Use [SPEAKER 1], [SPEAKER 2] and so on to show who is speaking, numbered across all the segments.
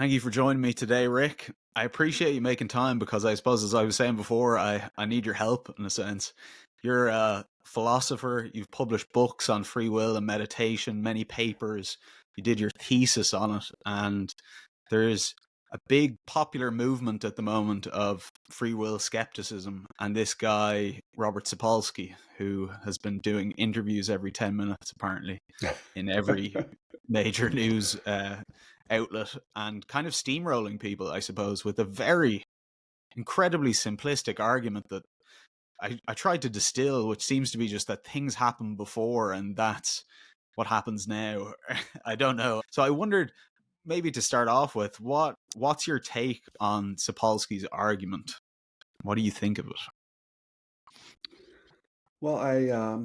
[SPEAKER 1] Thank you for joining me today, Rick. I appreciate you making time because I suppose, as I was saying before, I need your help in a sense. You're a philosopher, you've published books on free will and meditation, many papers, you did your thesis on it, and there's a big popular movement at the moment of free will skepticism. And this guy, Robert Sapolsky, who has been doing interviews every 10 minutes, apparently, in every major news outlet and kind of steamrolling people, I suppose, with a very incredibly simplistic argument that I tried to distill, which seems to be just that things happen before and that's what happens now. I don't know. So I wondered, maybe to start off with, what's your take on Sapolsky's argument? What do you think of it?
[SPEAKER 2] Well, I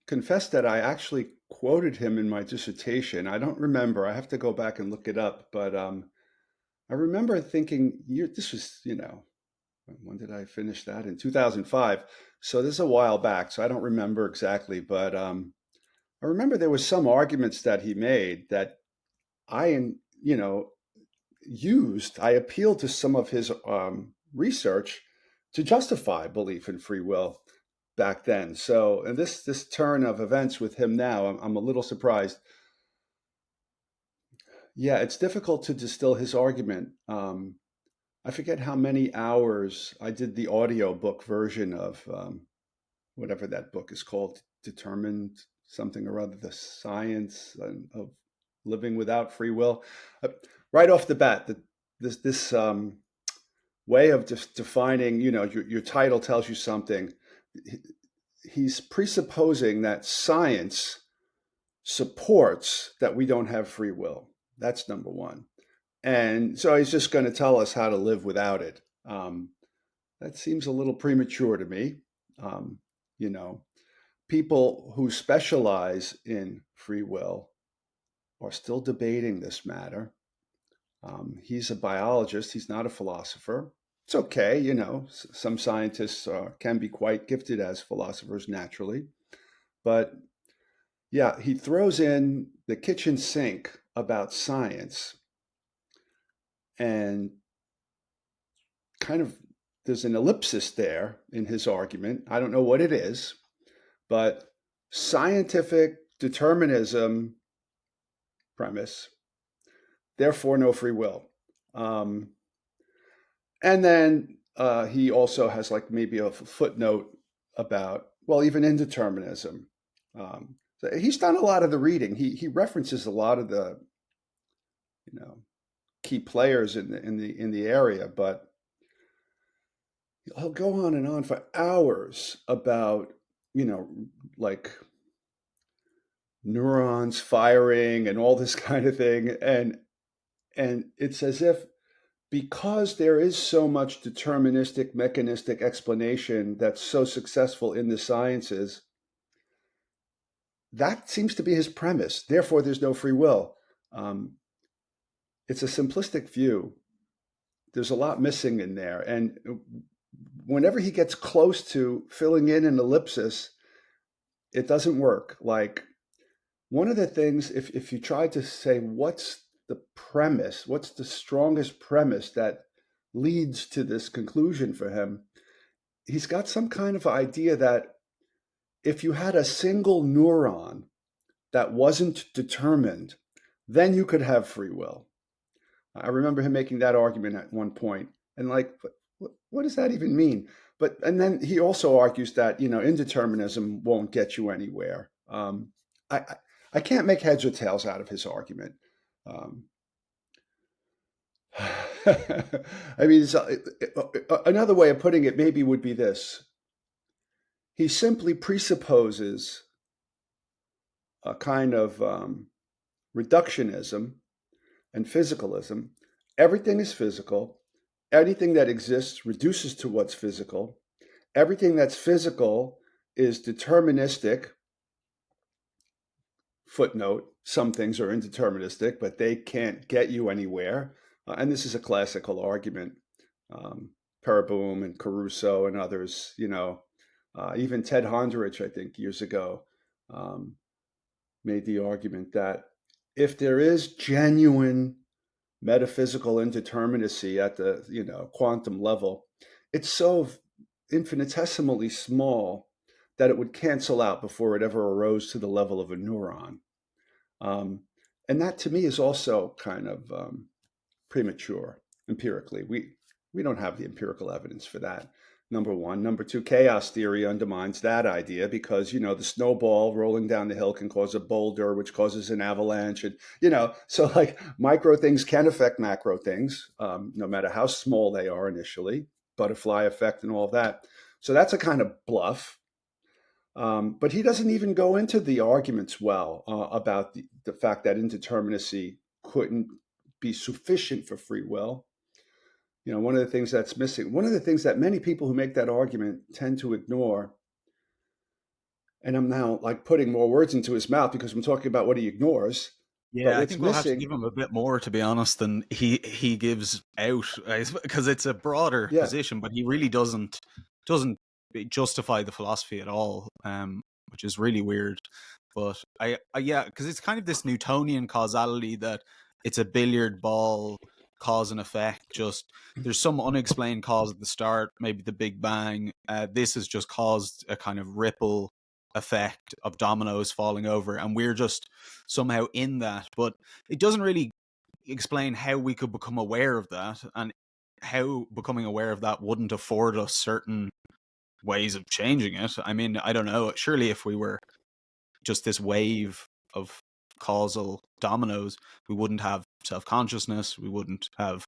[SPEAKER 2] confess that I actually quoted him in my dissertation. I don't remember. I have to go back and look it up. But I remember thinking, this was, when did I finish that? In 2005. So this is a while back. So I don't remember exactly. But I remember there was some arguments that he made that I, you know, I appealed to some of his research to justify belief in free will back then. So, and this turn of events with him now, I'm a little surprised. Yeah, it's difficult to distill his argument. I forget how many hours I did the audio book version of whatever that book is called, Determined something or other, the science of living without free will. Uh, right off the bat, this way of just defining, your title tells you something. He's presupposing that science supports that we don't have free will. That's number one. And so he's just going to tell us how to live without it. That seems a little premature to me. Um, you know, People who specialize in free will are still debating this matter. He's a biologist, he's not a philosopher. It's okay, some scientists can be quite gifted as philosophers naturally. But yeah, he throws in the kitchen sink about science and kind of there's an ellipsis there in his argument. I don't know what it is, but scientific determinism premise, therefore no free will. Um, and then he also has like maybe a footnote about, well, even indeterminism. So he's done a lot of the reading. He references a lot of the you know key players in the area, but he'll go on and on for hours about you know like neurons firing and all this kind of thing, and it's as if because there is so much deterministic mechanistic explanation that's so successful in the sciences, that seems to be his premise. Therefore, there's no free will. Um, it's a simplistic view. There's a lot missing in there. And whenever he gets close to filling in an ellipsis, it doesn't work. Like one of the things, if you try to say, what's the premise, what's the strongest premise that leads to this conclusion for him, he's got some kind of idea that if you had a single neuron that wasn't determined, then you could have free will. I remember him making that argument at one point, and like, what does that even mean? And then he also argues that indeterminism won't get you anywhere. I can't make heads or tails out of his argument. Um, I mean, another way of putting it maybe would be this: he simply presupposes a kind of reductionism and physicalism. Everything is physical. Anything that exists reduces to what's physical. Everything that's physical is deterministic. Footnote, some things are indeterministic, but they can't get you anywhere. And this is a classical argument. Pereboom and Caruso and others, even Ted Honderich, I think, years ago, made the argument that if there is genuine metaphysical indeterminacy at the quantum level, it's so infinitesimally small that it would cancel out before it ever arose to the level of a neuron. And that to me is also kind of premature empirically. We don't have the empirical evidence for that. Number one. Number two, chaos theory undermines that idea because, the snowball rolling down the hill can cause a boulder, which causes an avalanche. And, so like micro things can affect macro things, no matter how small they are initially, butterfly effect and all that. So that's a kind of bluff. But he doesn't even go into the arguments well about the fact that indeterminacy couldn't be sufficient for free will. One of the things that's missing, one of the things that many people who make that argument tend to ignore, and I'm now like putting more words into his mouth because I'm talking about what he ignores, but
[SPEAKER 1] Yeah, I
[SPEAKER 2] what's
[SPEAKER 1] think we'll have to
[SPEAKER 2] missing,
[SPEAKER 1] give him a bit more, to be honest, than he gives out, because it's a broader
[SPEAKER 2] yeah,
[SPEAKER 1] position, but he really doesn't justify the philosophy at all, which is really weird. But I yeah, because it's kind of this Newtonian causality that it's a billiard ball, cause and effect. Just there's some unexplained cause at the start, maybe the Big Bang. This has just caused a kind of ripple effect of dominoes falling over, and we're just somehow in that. But it doesn't really explain how we could become aware of that, and how becoming aware of that wouldn't afford us certain ways of changing it. I mean, I don't know. Surely if we were just this wave of causal dominoes, we wouldn't have self-consciousness, we wouldn't have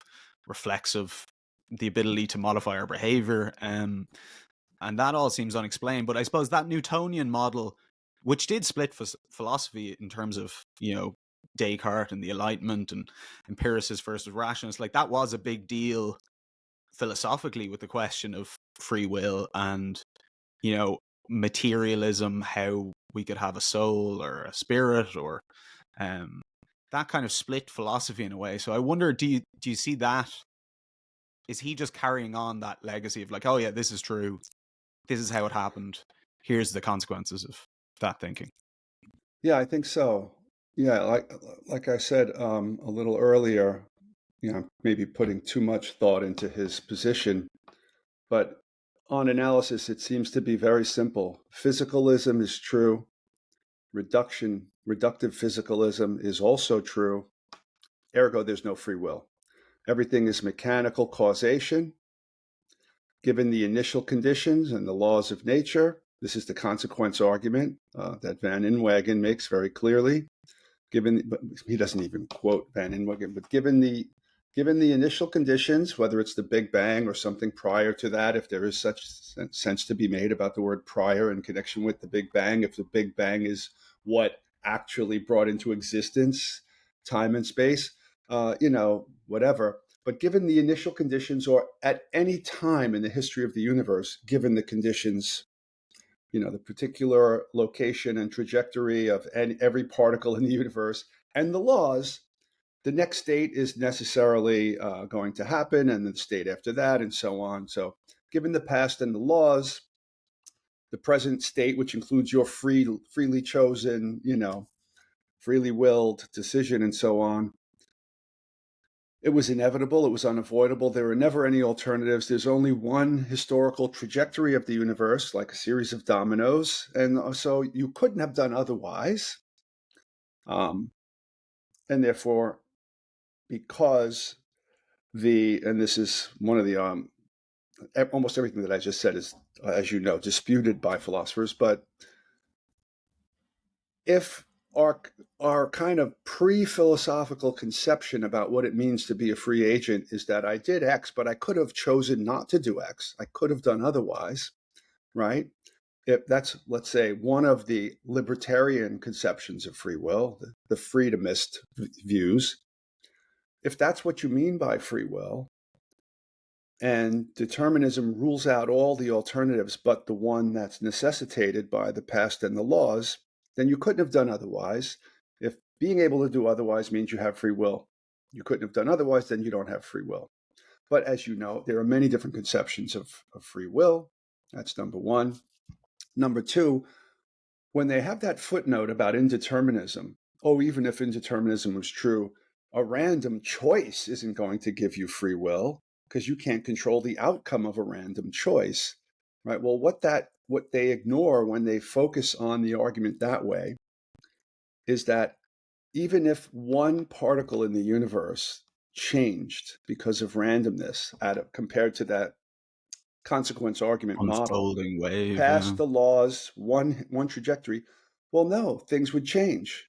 [SPEAKER 1] reflexive, the ability to modify our behavior, and that all seems unexplained. But I suppose that Newtonian model, which did split philosophy in terms of, Descartes and the Enlightenment and empiricists versus rationalists, like that was a big deal philosophically with the question of free will and, you know, materialism, how we could have a soul or a spirit, or um, that kind of split philosophy in a way. So I wonder, do you see that? Is he just carrying on that legacy of like, oh yeah, this is true, this is how it happened, here's the consequences of that thinking?
[SPEAKER 2] yeah, I think so. Yeah, like I said a little earlier, maybe putting too much thought into his position. But on analysis, it seems to be very simple. Physicalism is true. Reductive physicalism is also true. Ergo, there's no free will. Everything is mechanical causation. Given the initial conditions and the laws of nature, this is the consequence argument that Van Inwagen makes very clearly. But he doesn't even quote Van Inwagen, but given the initial conditions, whether it's the Big Bang or something prior to that, if there is such sense to be made about the word prior in connection with the Big Bang, if the Big Bang is what actually brought into existence time and space, whatever. But given the initial conditions, or at any time in the history of the universe, given the conditions, the particular location and trajectory of every particle in the universe, and the laws, the next state is necessarily going to happen, and the state after that, and so on. So, given the past and the laws, the present state, which includes your freely chosen, freely willed decision, and so on, it was inevitable. It was unavoidable. There were never any alternatives. There's only one historical trajectory of the universe, like a series of dominoes. And so you couldn't have done otherwise. And therefore, because and this is one of the, almost everything that I just said is, as you know, disputed by philosophers. But if our kind of pre-philosophical conception about what it means to be a free agent is that I did X, but I could have chosen not to do X. I could have done otherwise, right? If that's, let's say, one of the libertarian conceptions of free will, the freedomist views, if that's what you mean by free will, and determinism rules out all the alternatives but the one that's necessitated by the past and the laws, then you couldn't have done otherwise. If being able to do otherwise means you have free will, you couldn't have done otherwise, then you don't have free will. But as you know, there are many different conceptions of free will. That's number one. Number two, when they have that footnote about indeterminism, oh, even if indeterminism was true, A random choice isn't going to give you free will because you can't control the outcome of a random choice, right? Well, what they ignore when they focus on the argument that way is that even if one particle in the universe changed because of randomness compared to that consequence argument model,
[SPEAKER 1] Unfolding wave. Yeah.
[SPEAKER 2] past the laws, one trajectory, well, no, things would change.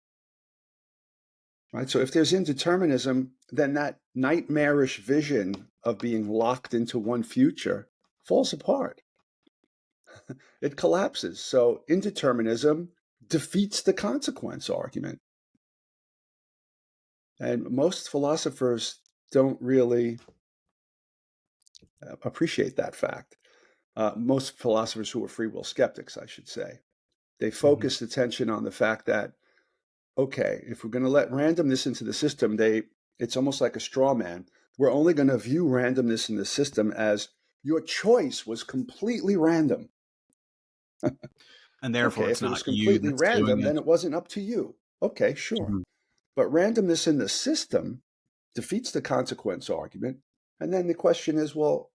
[SPEAKER 2] Right? So if there's indeterminism, then that nightmarish vision of being locked into one future falls apart. It collapses. So indeterminism defeats the consequence argument. And most philosophers don't really appreciate that fact. Most philosophers who are free will skeptics, I should say, they
[SPEAKER 1] Mhm.
[SPEAKER 2] focus attention on the fact that, okay, if we're going to let randomness into the system, it's almost like a straw man. We're only going to view randomness in the system as your choice was completely random.
[SPEAKER 1] And therefore,
[SPEAKER 2] Okay,
[SPEAKER 1] it's
[SPEAKER 2] if it
[SPEAKER 1] not
[SPEAKER 2] was
[SPEAKER 1] you
[SPEAKER 2] completely
[SPEAKER 1] that's doing
[SPEAKER 2] random,
[SPEAKER 1] it.
[SPEAKER 2] then it wasn't up to you. Okay, sure.
[SPEAKER 1] Mhm.
[SPEAKER 2] But randomness in the system defeats the consequence argument. And then the question is, well,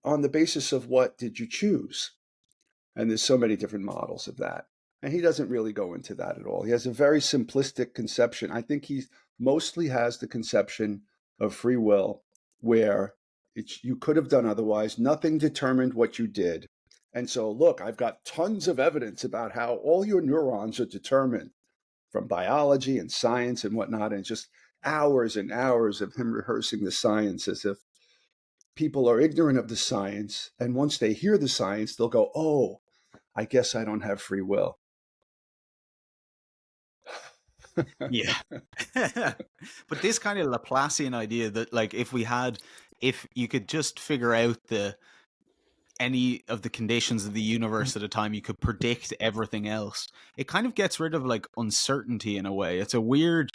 [SPEAKER 2] on the basis of what did you choose? And there's so many different models of that. And he doesn't really go into that at all. He has a very simplistic conception. I think he mostly has the conception of free will where you could have done otherwise. Nothing determined what you did. And so, look, I've got tons of evidence about how all your neurons are determined from biology and science and whatnot. And just hours and hours of him rehearsing the science as if people are ignorant of the science. And once they hear the science, they'll go, oh, I guess I don't have free will.
[SPEAKER 1] Yeah. But this kind of Laplacian idea that, like, if you could just figure out any of the conditions of the universe at a time, you could predict everything else. It kind of gets rid of like uncertainty in a way. It's a weird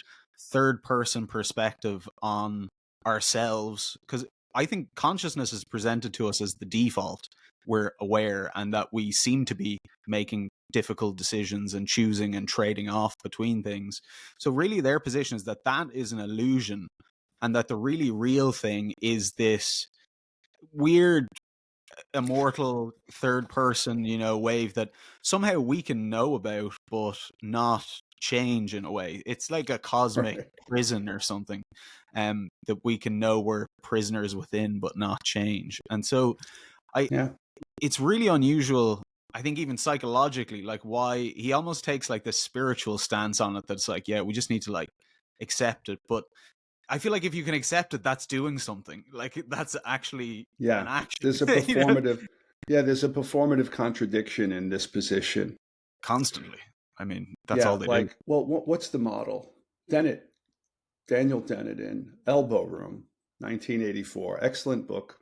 [SPEAKER 1] third person perspective on ourselves, because I think consciousness is presented to us as the default. We're aware and that we seem to be making difficult decisions and choosing and trading off between things. So really their position is that that is an illusion, and that the really real thing is this weird immortal third person, wave that somehow we can know about but not change in a way. It's like a cosmic
[SPEAKER 2] Right.
[SPEAKER 1] prison or something, that we can know we're prisoners within but not change. And so I
[SPEAKER 2] Yeah.
[SPEAKER 1] it's really unusual, I think, even psychologically, like why he almost takes like this spiritual stance on it, that's like, yeah, we just need to like accept it. But I feel like if you can accept it, that's doing something. Like that's actually an
[SPEAKER 2] Yeah.
[SPEAKER 1] action,
[SPEAKER 2] There's a performative, yeah, there's a performative contradiction in this position.
[SPEAKER 1] constantly. I mean, that's all
[SPEAKER 2] Yeah.
[SPEAKER 1] they do.
[SPEAKER 2] Like, well, what's the model? Dennett, Daniel Dennett in Elbow Room, 1984. Excellent book,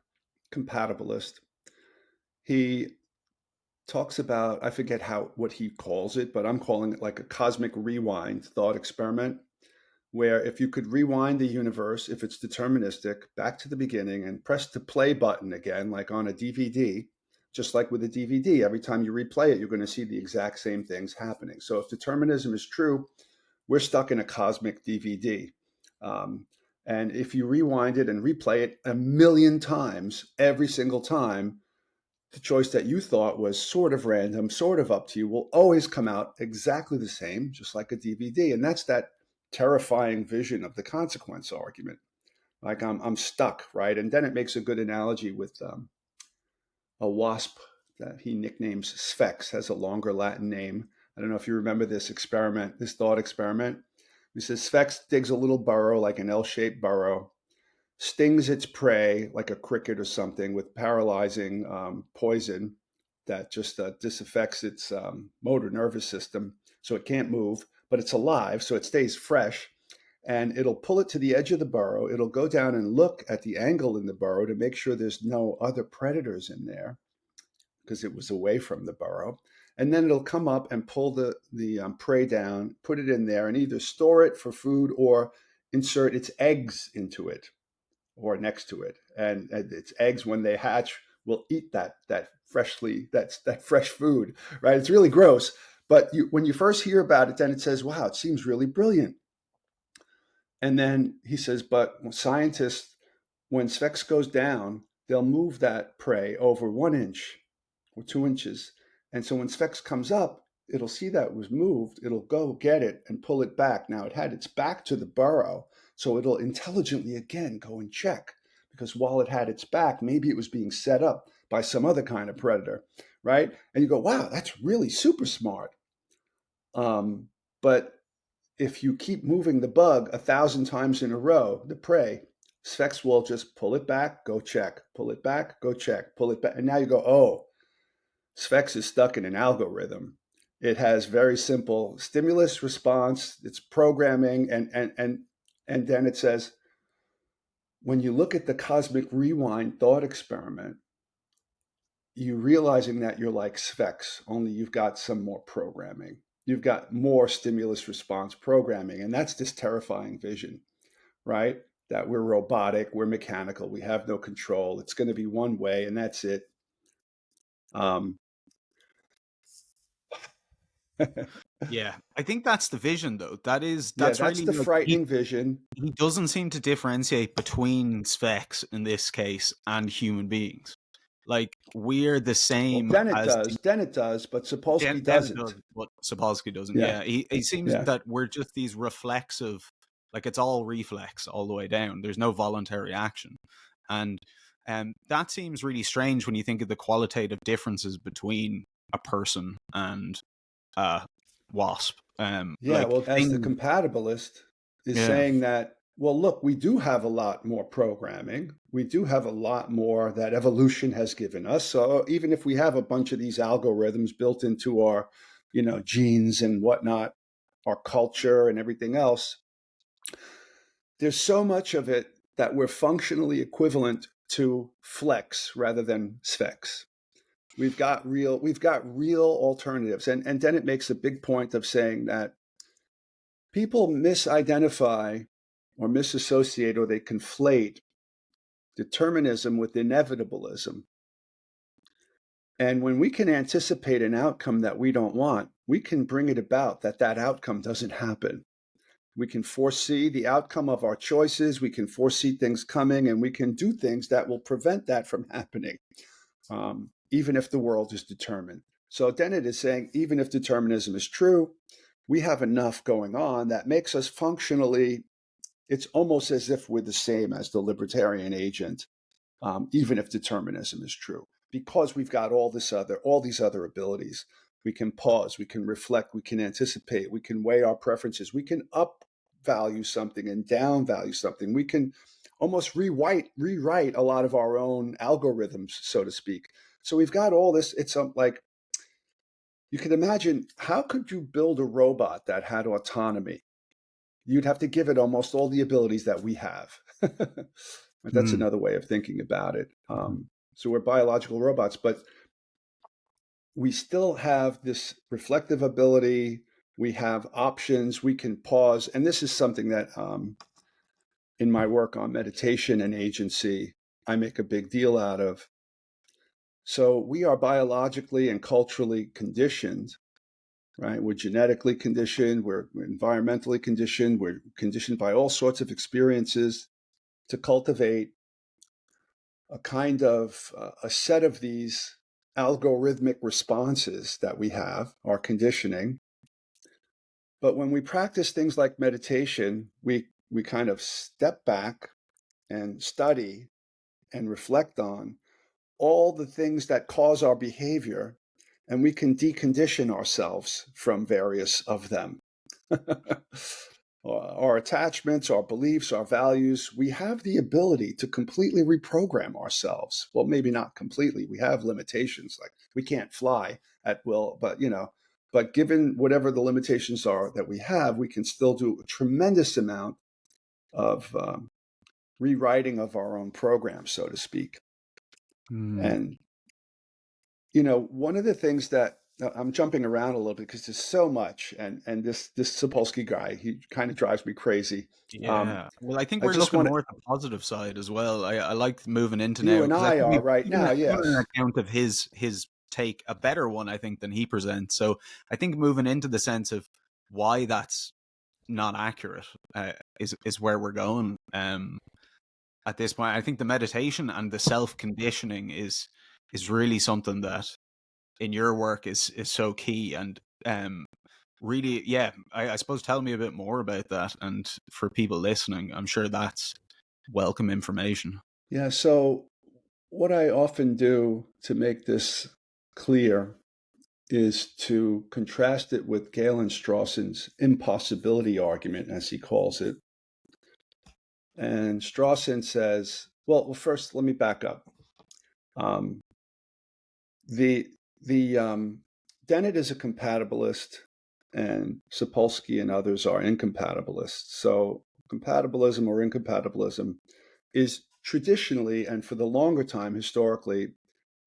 [SPEAKER 2] compatibilist. He talks about, I forget what he calls it, but I'm calling it like a cosmic rewind thought experiment, where if you could rewind the universe, if it's deterministic, back to the beginning and press the play button again, like on a DVD, just like with a DVD, every time you replay it, you're going to see the exact same things happening. So if determinism is true, we're stuck in a cosmic DVD. Um, and if you rewind it and replay it a million times, every single time, the choice that you thought was sort of random, sort of up to you, will always come out exactly the same, just like a DVD. And that's that terrifying vision of the consequence argument. Like I'm stuck, right? And then it makes a good analogy with a wasp that he nicknames Sphex, has a longer Latin name. I don't know if you remember this experiment, this thought experiment. He says Sphex digs a little burrow, like an L-shaped burrow, stings its prey like a cricket or something with paralyzing poison that just disaffects its motor nervous system, so it can't move, but it's alive, so it stays fresh. And it'll pull it to the edge of the burrow. It'll go down and look at the angle in the burrow to make sure there's no other predators in there because it was away from the burrow. And then it'll come up and pull the prey down, put it in there, and either store it for food or insert its eggs into it or next to it. And its eggs, when they hatch, will eat that fresh food, right? It's really gross. But when you first hear about it, then it says, wow, it seems really brilliant. And then he says, but scientists, when Sphex goes down, they'll move that prey over 1 inch or 2 inches. And so when Sphex comes up, it'll see that it was moved. It'll go get it and pull it back. Now it had its back to the burrow, so it'll intelligently again go and check, because while it had its back, maybe it was being set up by some other kind of predator, right? And you go, wow, that's really super smart. But if you keep moving the bug 1,000 times in a row, the prey, Sphex will just pull it back, go check, pull it back, go check, pull it back. And now you go, oh, Sphex is stuck in an algorithm. It has very simple stimulus response, it's programming, and then it says, when you look at the cosmic rewind thought experiment, you realizing that you're like Sphex, only you've got some more programming. You've got more stimulus response programming. And that's this terrifying vision, right? That we're robotic, we're mechanical, we have no control. It's going to be one way, and that's it.
[SPEAKER 1] Yeah, I think that's the vision, though.
[SPEAKER 2] Yeah,
[SPEAKER 1] That's
[SPEAKER 2] that's
[SPEAKER 1] really
[SPEAKER 2] the
[SPEAKER 1] like
[SPEAKER 2] frightening vision.
[SPEAKER 1] he doesn't seem to differentiate between specs in this case and human beings. Like we're the
[SPEAKER 2] Well,
[SPEAKER 1] same
[SPEAKER 2] then it
[SPEAKER 1] as
[SPEAKER 2] does. Then it does, but Sapolsky
[SPEAKER 1] then it does,
[SPEAKER 2] doesn't.
[SPEAKER 1] but Sapolsky doesn't.
[SPEAKER 2] Yeah,
[SPEAKER 1] Yeah, he seems
[SPEAKER 2] yeah,
[SPEAKER 1] that we're just these reflexive, like it's all reflex all the way down. There's no voluntary action, and that seems really strange when you think of the qualitative differences between a person and wasp.
[SPEAKER 2] yeah.
[SPEAKER 1] Like
[SPEAKER 2] Well, as the
[SPEAKER 1] things,
[SPEAKER 2] compatibilist is
[SPEAKER 1] yeah.
[SPEAKER 2] saying that, well, look, we do have a lot more programming. We do have a lot more that evolution has given us. So even if we have a bunch of these algorithms built into our, genes and whatnot, our culture and everything else, there's so much of it that we're functionally equivalent to flex rather than sphex. We've got real alternatives. And then it makes a big point of saying that people misidentify or misassociate, or they conflate determinism with inevitabilism. And when we can anticipate an outcome that we don't want, we can bring it about that outcome doesn't happen. We can foresee the outcome of our choices. We can foresee things coming, and we can do things that will prevent that from happening, even if the world is determined. So Dennett is saying, even if determinism is true, we have enough going on that makes us functionally, it's almost as if we're the same as the libertarian agent, even if determinism is true, because we've got all these other abilities. We can pause, we can reflect, we can anticipate, we can weigh our preferences, we can up value something and down value something. We can almost rewrite a lot of our own algorithms, so to speak. So we've got all this. It's like, you can imagine, how could you build a robot that had autonomy? You'd have to give it almost all the abilities that we have. That's
[SPEAKER 1] Mm.
[SPEAKER 2] another way of thinking about it. So we're biological robots, but we still have this reflective ability. We have options. We can pause. And this is something that in my work on meditation and agency, I make a big deal out of. So we are biologically and culturally conditioned, right? We're genetically conditioned. We're environmentally conditioned. We're conditioned by all sorts of experiences to cultivate a kind of a set of these algorithmic responses that we have, our conditioning. But when we practice things like meditation, we kind of step back and study and reflect on all the things that cause our behavior, and we can decondition ourselves from various of them. Our attachments, our beliefs, our values, we have the ability to completely reprogram ourselves. Well, maybe not completely. We have limitations, like we can't fly at will, but given whatever the limitations are that we have, we can still do a tremendous amount of rewriting of our own program, so to speak.
[SPEAKER 1] Mm.
[SPEAKER 2] And, one of the things that I'm jumping around a little bit because there's so much, and this Sapolsky guy, he kind of drives me crazy.
[SPEAKER 1] Yeah. Well, I think
[SPEAKER 2] I
[SPEAKER 1] we're
[SPEAKER 2] just
[SPEAKER 1] looking
[SPEAKER 2] want to,
[SPEAKER 1] more at the positive side as well. I like moving into
[SPEAKER 2] you
[SPEAKER 1] now
[SPEAKER 2] and
[SPEAKER 1] because I
[SPEAKER 2] I
[SPEAKER 1] think
[SPEAKER 2] are
[SPEAKER 1] we've
[SPEAKER 2] right now,
[SPEAKER 1] given an
[SPEAKER 2] yes.
[SPEAKER 1] account of his take, a better one, I think, than he presents. So I think moving into the sense of why that's not accurate. Is where we're going. At this point, I think the meditation and the self conditioning is really something that in your work is so key. And really, yeah, I suppose tell me a bit more about that. And for people listening, I'm sure that's welcome information.
[SPEAKER 2] Yeah, so what I often do to make this clear is to contrast it with Galen Strawson's impossibility argument, as he calls it. And Strawson says, well, first, let me back up. Um, the Dennett is a compatibilist, and Sapolsky and others are incompatibilists. So compatibilism or incompatibilism is traditionally, and for the longer time historically,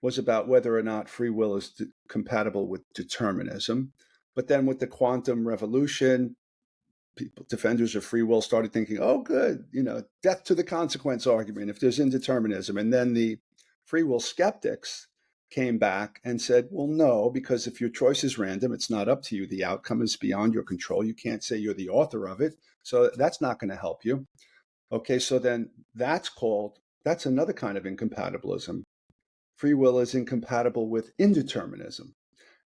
[SPEAKER 2] was about whether or not free will is compatible with determinism. But then with the quantum revolution, people, defenders of free will, started thinking, oh, good, death to the consequence argument if there's indeterminism. And then the free will skeptics came back and said, well, no, because if your choice is random, it's not up to you. The outcome is beyond your control. You can't say you're the author of it. So that's not going to help you. Okay, so then that's another kind of incompatibilism. Free will is incompatible with indeterminism.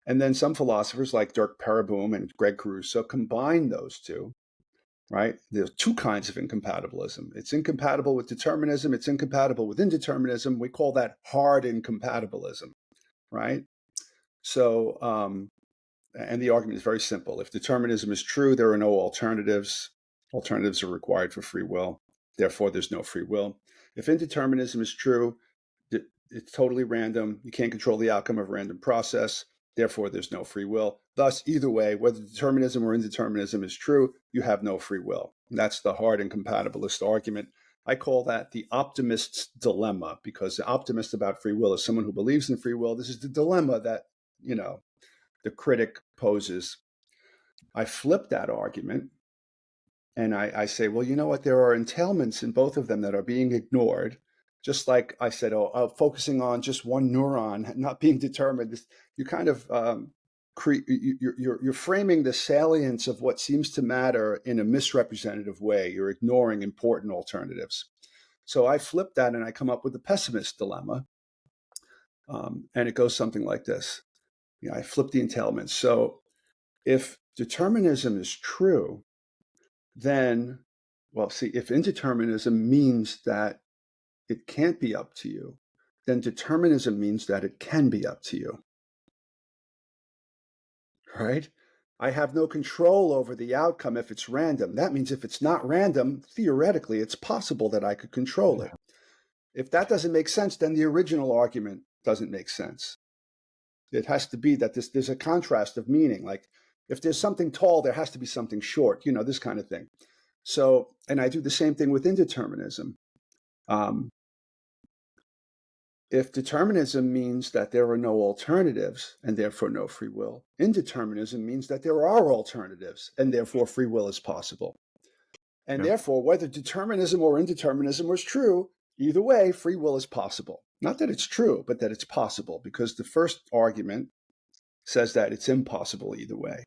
[SPEAKER 2] And then some philosophers like Dirk Pereboom and Greg Caruso combine those two, right? There's two kinds of incompatibilism. It's incompatible with determinism. It's incompatible with indeterminism. We call that hard incompatibilism, right? So, and the argument is very simple. If determinism is true, there are no alternatives. Alternatives are required for free will. Therefore, there's no free will. If indeterminism is true, it's totally random. You can't control the outcome of a random process. Therefore, there's no free will. Thus, either way, whether determinism or indeterminism is true, you have no free will. And that's the hard incompatibilist argument. I call that the optimist's dilemma, because the optimist about free will is someone who believes in free will. This is the dilemma that, the critic poses. I flip that argument and I say, well, you know what? There are entailments in both of them that are being ignored. Just like I said, focusing on just one neuron, not being determined. You kind of you're framing the salience of what seems to matter in a misrepresentative way. You're ignoring important alternatives. So I flip that and I come up with the pessimist dilemma, and it goes something like this. I flip the entailments. So if determinism is true, then, if indeterminism means that it can't be up to you, then determinism means that it can be up to you, right? I have no control over the outcome if it's random. That means if it's not random, theoretically, it's possible that I could control it. If that doesn't make sense, then the original argument doesn't make sense. It has to be that there's a contrast of meaning. Like if there's something tall, there has to be something short, this kind of thing. So, and I do the same thing with indeterminism. If determinism means that there are no alternatives and therefore no free will, indeterminism means that there are alternatives and therefore free will is possible. And therefore, whether determinism or indeterminism was true, either way, free will is possible. Not that it's true, but that it's possible, because the first argument says that it's impossible either way.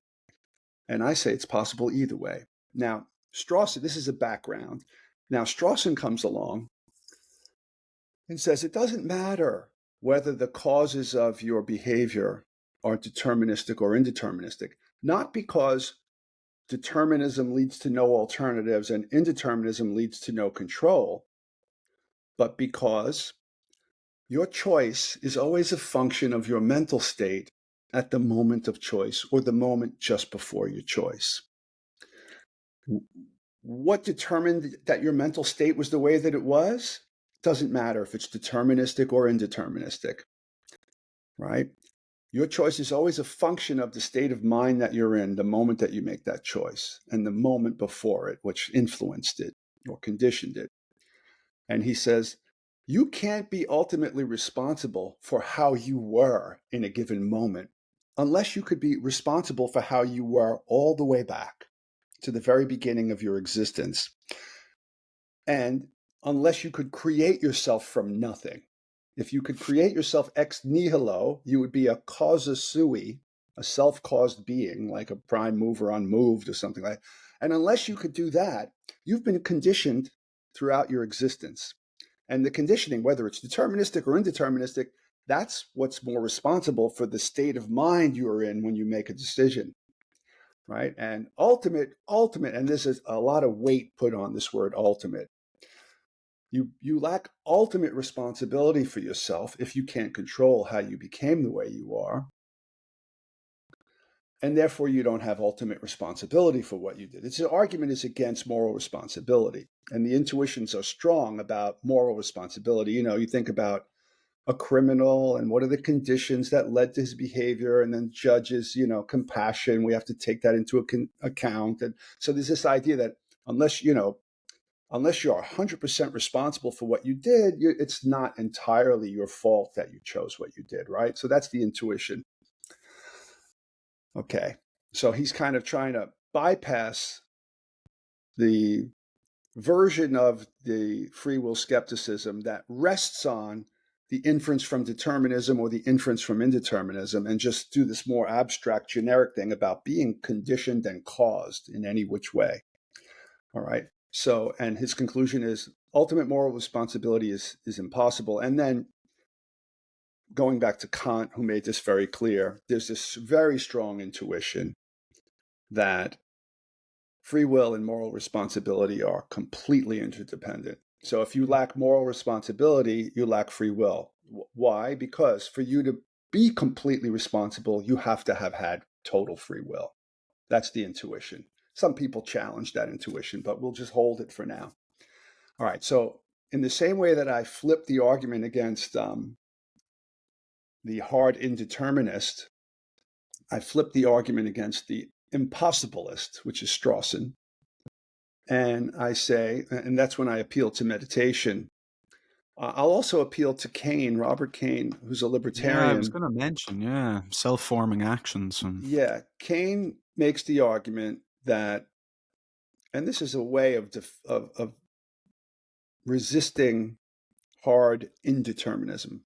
[SPEAKER 2] And I say it's possible either way. Now, Strawson, this is a background. Now, Strawson comes along and says it doesn't matter whether the causes of your behavior are deterministic or indeterministic, not because determinism leads to no alternatives and indeterminism leads to no control, but because your choice is always a function of your mental state at the moment of choice or the moment just before your choice. What determined that your mental state was the way that it was? Doesn't matter if it's deterministic or indeterministic, right? Your choice is always a function of the state of mind that you're in the moment that you make that choice and the moment before it, which influenced it or conditioned it. And he says, you can't be ultimately responsible for how you were in a given moment unless you could be responsible for how you were all the way back to the very beginning of your existence. And unless you could create yourself from nothing. If you could create yourself ex nihilo, you would be a causa sui, a self-caused being, like a prime mover unmoved or something like that. And unless you could do that, you've been conditioned throughout your existence. And the conditioning, whether it's deterministic or indeterministic, that's what's more responsible for the state of mind you are in when you make a decision, right? And ultimate, and this is a lot of weight put on this word ultimate. You lack ultimate responsibility for yourself if you can't control how you became the way you are. And therefore, you don't have ultimate responsibility for what you did. Its argument is against moral responsibility. And the intuitions are strong about moral responsibility. You think about a criminal and what are the conditions that led to his behavior, and then judges, compassion. We have to take that into account. And so there's this idea that unless you're 100% responsible for what you did, it's not entirely your fault that you chose what you did, right? So that's the intuition. Okay, so he's kind of trying to bypass the version of the free will skepticism that rests on the inference from determinism or the inference from indeterminism, and just do this more abstract, generic thing about being conditioned and caused in any which way. All right. So, and his conclusion is ultimate moral responsibility is impossible. And then going back to Kant, who made this very clear, there's this very strong intuition that free will and moral responsibility are completely interdependent. So if you lack moral responsibility, you lack free will. Why? Because for you to be completely responsible, you have to have had total free will. That's the intuition. Some people challenge that intuition, but we'll just hold it for now. All right, so in the same way that I flipped the argument against the hard indeterminist, I flipped the argument against the impossibilist, which is Strawson. And I say, and that's when I appeal to meditation. I'll also appeal to Kane, Robert Kane, who's a
[SPEAKER 1] Yeah, I was
[SPEAKER 2] libertarian.
[SPEAKER 1] going to mention, self-forming actions.
[SPEAKER 2] Yeah, Kane makes the argument that, and this is a way of resisting hard indeterminism.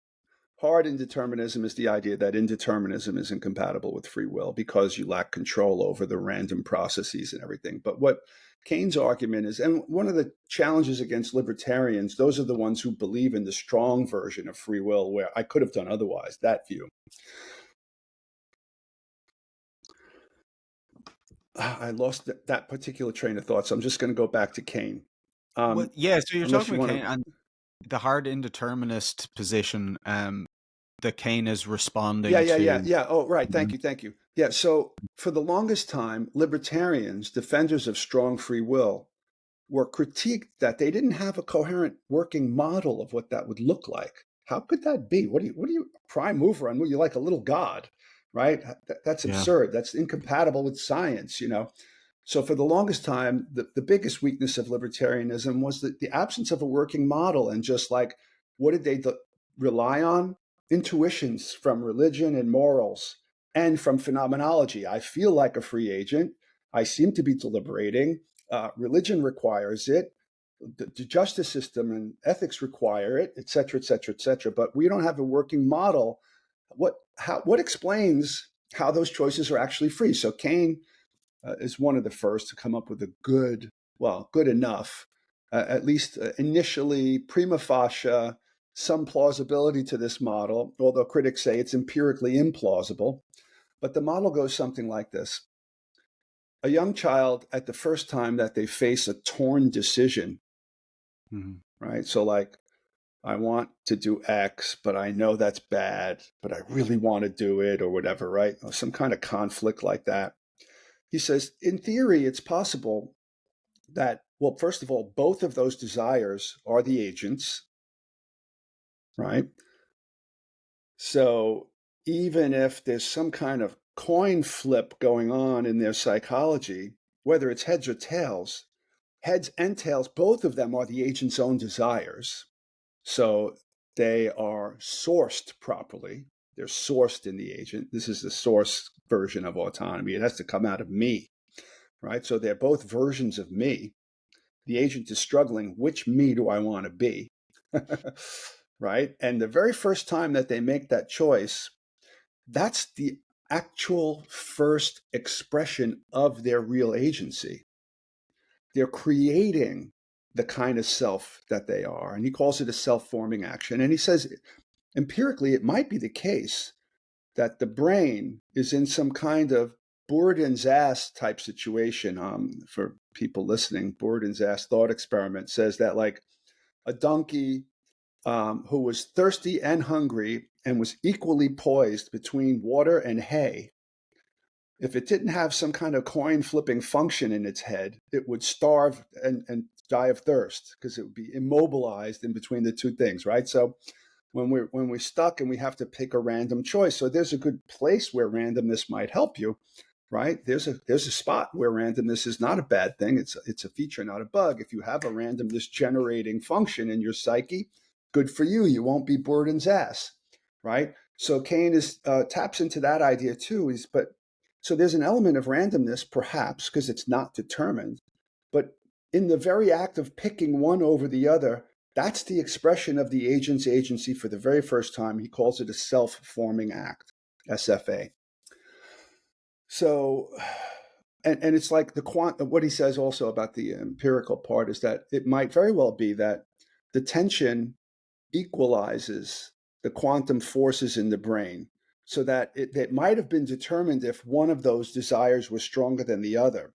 [SPEAKER 2] Hard indeterminism is the idea that indeterminism is incompatible with free will because you lack control over the random processes and everything. But what Keynes' argument is, and one of the challenges against libertarians, those are the ones who believe in the strong version of free will, where I could have done otherwise, that view. I lost that particular train of thought, so I'm just going to go back to Kane.
[SPEAKER 1] So you're
[SPEAKER 2] Unless
[SPEAKER 1] talking
[SPEAKER 2] you
[SPEAKER 1] about
[SPEAKER 2] want
[SPEAKER 1] Kane
[SPEAKER 2] to.
[SPEAKER 1] and the hard indeterminist position that Kane is responding to.
[SPEAKER 2] Yeah. Oh, right.
[SPEAKER 1] Mhm.
[SPEAKER 2] Thank you. Yeah. So for the longest time, libertarians, defenders of strong free will, were critiqued that they didn't have a coherent working model of what that would look like. How could that be? What do you prime mover on? You're like a little god, right? That's
[SPEAKER 1] Yeah.
[SPEAKER 2] absurd. That's incompatible with science, So for the longest time, the biggest weakness of libertarianism was the absence of a working model, and just like, what did they rely on? Intuitions from religion and morals and from phenomenology. I feel like a free agent. I seem to be deliberating. Religion requires it. The justice system and ethics require it, et cetera, et cetera, et cetera. But we don't have a working model. What explains how those choices are actually free? So Kane is one of the first to come up with a good enough, at least initially, prima facie, some plausibility to this model, although critics say it's empirically implausible. But the model goes something like this. A young child, at the first time that they face a torn decision, right? So, like, I want to do X, but I know that's bad, but I really want to do it, or whatever, right? Or some kind of conflict like that. He says, in theory, it's possible that, well, first of all, both of those desires are the agents, right? So even if there's some kind of coin flip going on in their psychology, whether it's heads or tails, heads and tails, both of them are the agent's own desires. So they are sourced properly. They're sourced in the agent. This is the source version of autonomy. It has to come out of me, right? So they're both versions of me. The agent is struggling, which me do I want to be? Right? And the very first time that they make that choice, that's the actual first expression of their real agency. they're creating the kind of self that they are. And he calls it a self-forming action. And he says, empirically, it might be the case that the brain is in some kind of Bourdain's ass type situation. For people listening, Bourdain's ass thought experiment says that like a donkey who was thirsty and hungry and was equally poised between water and hay, if it didn't have some kind of coin flipping function in its head, it would starve and die of thirst because it would be immobilized in between the two things, right? So when we're stuck and we have to pick a random choice, so there's a good place where randomness might help you, right? There's a spot where randomness is not a bad thing. It's a feature, not a bug. If you have a randomness generating function in your psyche, good for you. You won't be Bourdain's ass, right? So Kane taps into that idea too. So there's an element of randomness, perhaps, because it's not determined. But in the very act of picking one over the other, that's the expression of the agent's agency for the very first time. He calls it a self-forming act, SFA. So, and it's like what he says also about the empirical part is that it might very well be that the tension equalizes the quantum forces in the brain, so that it might have been determined if one of those desires was stronger than the other.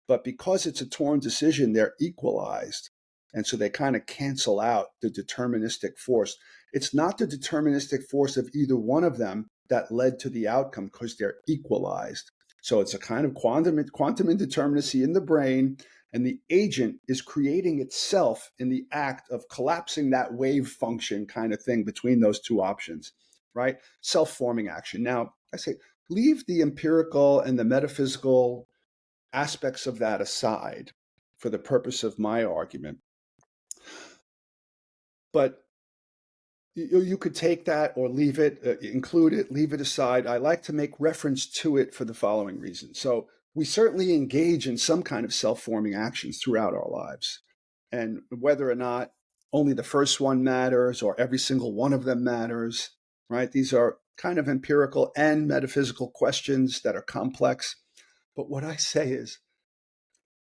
[SPEAKER 2] But because it's a torn decision, they're equalized. And so they kind of cancel out the deterministic force. It's not the deterministic force of either one of them that led to the outcome because they're equalized. So it's a kind of quantum indeterminacy in the brain, and the agent is creating itself in the act of collapsing that wave function kind of thing between those two options, right? Self-forming action. Now, I say, leave the empirical and the metaphysical aspects of that aside for the purpose of my argument. But you could take that or leave it, include it, leave it aside. I like to make reference to it for the following reason. So we certainly engage in some kind of self-forming actions throughout our lives. And whether or not only the first one matters or every single one of them matters, right? These are kind of empirical and metaphysical questions that are complex. But what I say is,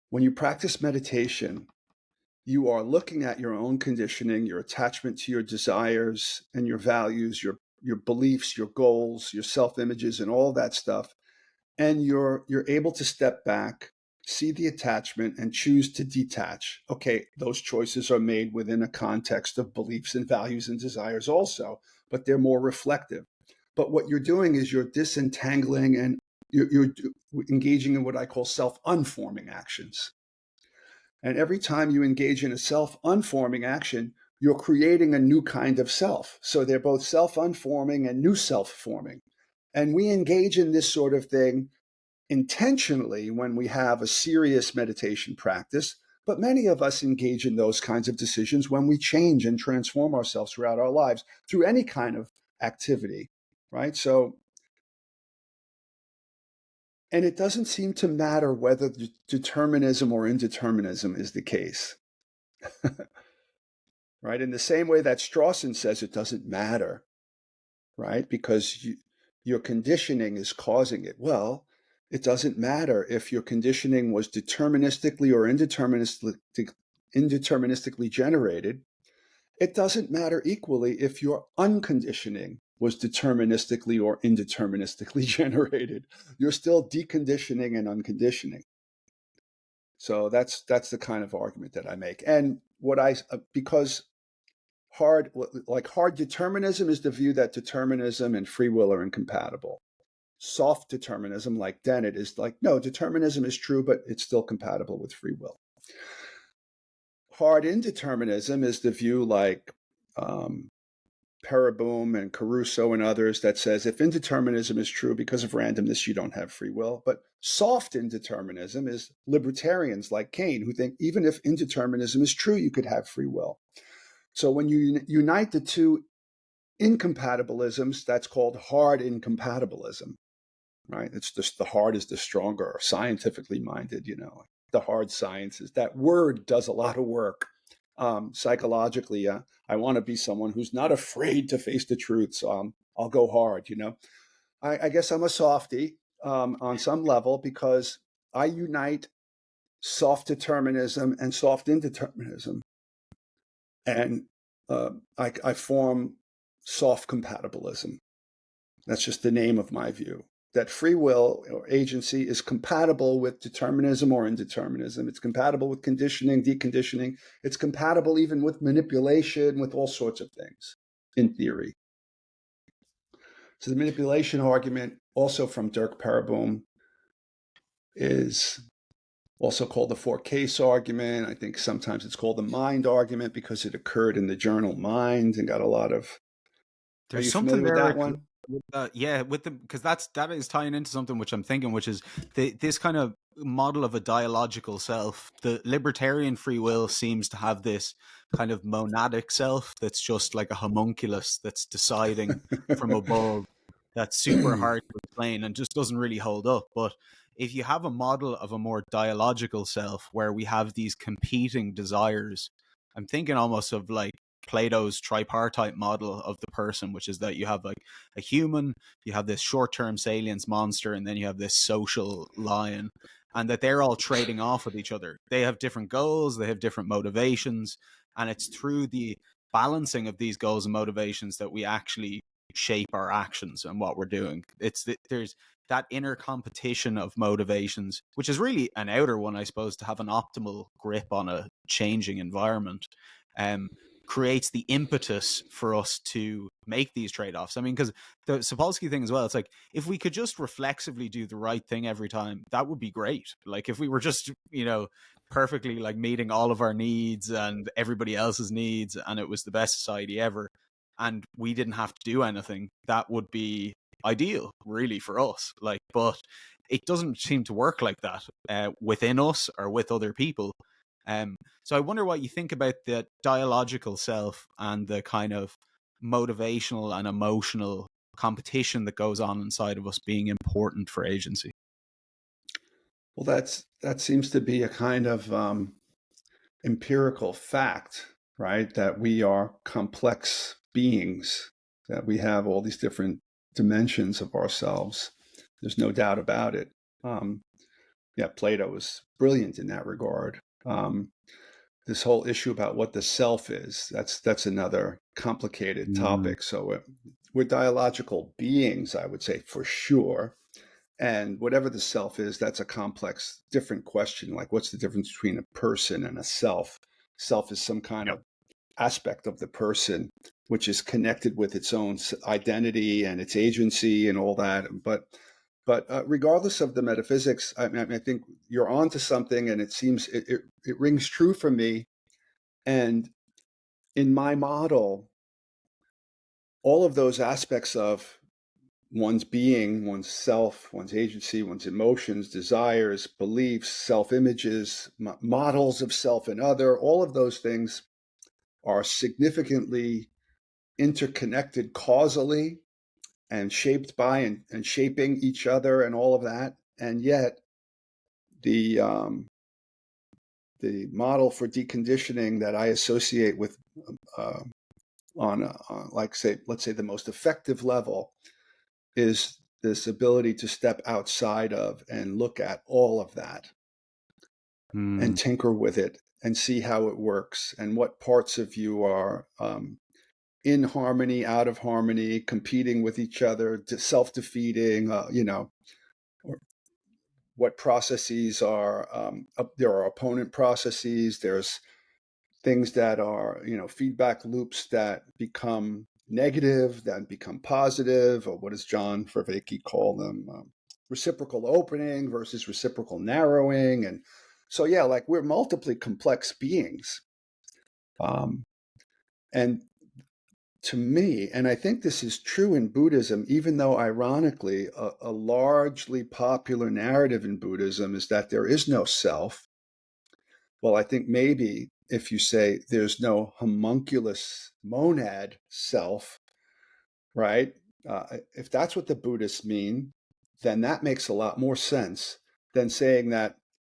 [SPEAKER 2] when you practice meditation, you are looking at your own conditioning, your attachment to your desires and your values, your beliefs, your goals, your self-images, and all that stuff. And you're able to step back, see the attachment, and choose to detach. Okay, those choices are made within a context of beliefs and values and desires also, but they're more reflective. But what you're doing is you're disentangling and you're engaging in what I call self-unforming actions. And every time you engage in a self-unforming action, you're creating a new kind of self. So they're both self-unforming and new self-forming. And we engage in this sort of thing intentionally when we have a serious meditation practice. But many of us engage in those kinds of decisions when we change and transform ourselves throughout our lives through any kind of activity, right? So, and it doesn't seem to matter whether determinism or indeterminism is the case. Right? In the same way that Strawson says it doesn't matter, right? Because your conditioning is causing it. Well, it doesn't matter if your conditioning was deterministically or indeterministically generated. It doesn't matter equally if your unconditioning was deterministically or indeterministically generated. You're still deconditioning and unconditioning. So that's the kind of argument that I make. And because hard determinism is the view that determinism and free will are incompatible. Soft determinism, like Dennett, is like, no, determinism is true, but it's still compatible with free will. Hard indeterminism is the view like Pereboom and Caruso and others that says if indeterminism is true because of randomness, you don't have free will. But soft indeterminism is libertarians like Kane who think even if indeterminism is true, you could have free will. So when you unite the two incompatibilisms, that's called hard incompatibilism, right? It's just the hard is the stronger, scientifically minded, the hard sciences. That word does a lot of work. Psychologically, I want to be someone who's not afraid to face the truth, so I'll go hard, I guess I'm a softie on some level because I unite soft determinism and soft indeterminism. And I form soft compatibilism. That's just the name of my view. That free will or agency is compatible with determinism or indeterminism. It's compatible with conditioning, deconditioning. It's compatible even with manipulation, with all sorts of things, in theory. So the manipulation argument, also from Dirk Pereboom, is also called the four-case argument. I think sometimes it's called the mind argument because it occurred in the journal Mind and got a lot of... Are
[SPEAKER 1] There's
[SPEAKER 2] you
[SPEAKER 1] something
[SPEAKER 2] familiar with
[SPEAKER 1] there,
[SPEAKER 2] that
[SPEAKER 1] Rick,
[SPEAKER 2] one?
[SPEAKER 1] yeah, with the because that is tying into something which I'm thinking, which is this kind of model of a dialogical self. The libertarian free will seems to have this kind of monadic self that's just like a homunculus that's deciding from above. That's super hard to explain and just doesn't really hold up. But if you have a model of a more dialogical self where we have these competing desires, I'm thinking almost of like Plato's tripartite model of the person, which is that you have like a human, you have this short-term salience monster, and then you have this social lion, and that they're all trading off with each other. They have different goals, they have different motivations, and it's through the balancing of these goals and motivations that we actually shape our actions and what we're doing. There's that inner competition of motivations, which is really an outer one, I suppose, to have an optimal grip on a changing environment. Um, Creates the impetus for us to make these trade-offs. I mean, because the Sapolsky thing as well, it's like if we could just reflexively do the right thing every time, that would be great. Like if we were just, perfectly like meeting all of our needs and everybody else's needs, and it was the best society ever, and we didn't have to do anything, that would be ideal, really, for us. Like, but it doesn't seem to work like that within us or with other people. So I wonder what you think about the dialogical self and the kind of motivational and emotional competition that goes on inside of us being important for agency.
[SPEAKER 2] Well, that seems to be a kind of empirical fact, right? That we are complex beings, that we have all these different dimensions of ourselves. There's no doubt about it. Yeah, Plato was brilliant in that regard. This whole issue about what the self is, that's another complicated
[SPEAKER 1] Mm.
[SPEAKER 2] topic. So we're dialogical beings, I would say, for sure. And whatever the self is, that's a complex, different question. Like, what's the difference between a person and a self? Self is some kind
[SPEAKER 1] Yep.
[SPEAKER 2] of aspect of the person, which is connected with its own identity and its agency and all that. But regardless of the metaphysics, I think you're onto something, and it seems it rings true for me. And in my model, all of those aspects of one's being, one's self, one's agency, one's emotions, desires, beliefs, self-images, models of self and other, all of those things are significantly interconnected causally and shaped by and shaping each other and all of that. And yet the model for deconditioning that I associate with uh, like let's say the most effective level is this ability to step outside of and look at all of that
[SPEAKER 1] Mm.
[SPEAKER 2] and tinker with it and see how it works and what parts of you are in harmony, out of harmony, competing with each other, self-defeating, or what processes are, there are opponent processes, there's things that are, feedback loops that become negative, that become positive, or what does John Vervaeke call them? Reciprocal opening versus reciprocal narrowing. And so, yeah, like we're multiply complex beings. And to me, and I think this is true in Buddhism, even though ironically, a largely popular narrative in Buddhism is that there is no self. Well, I think maybe if you say there's no homunculus monad self, right? If that's what the Buddhists mean, then that makes a lot more sense than saying that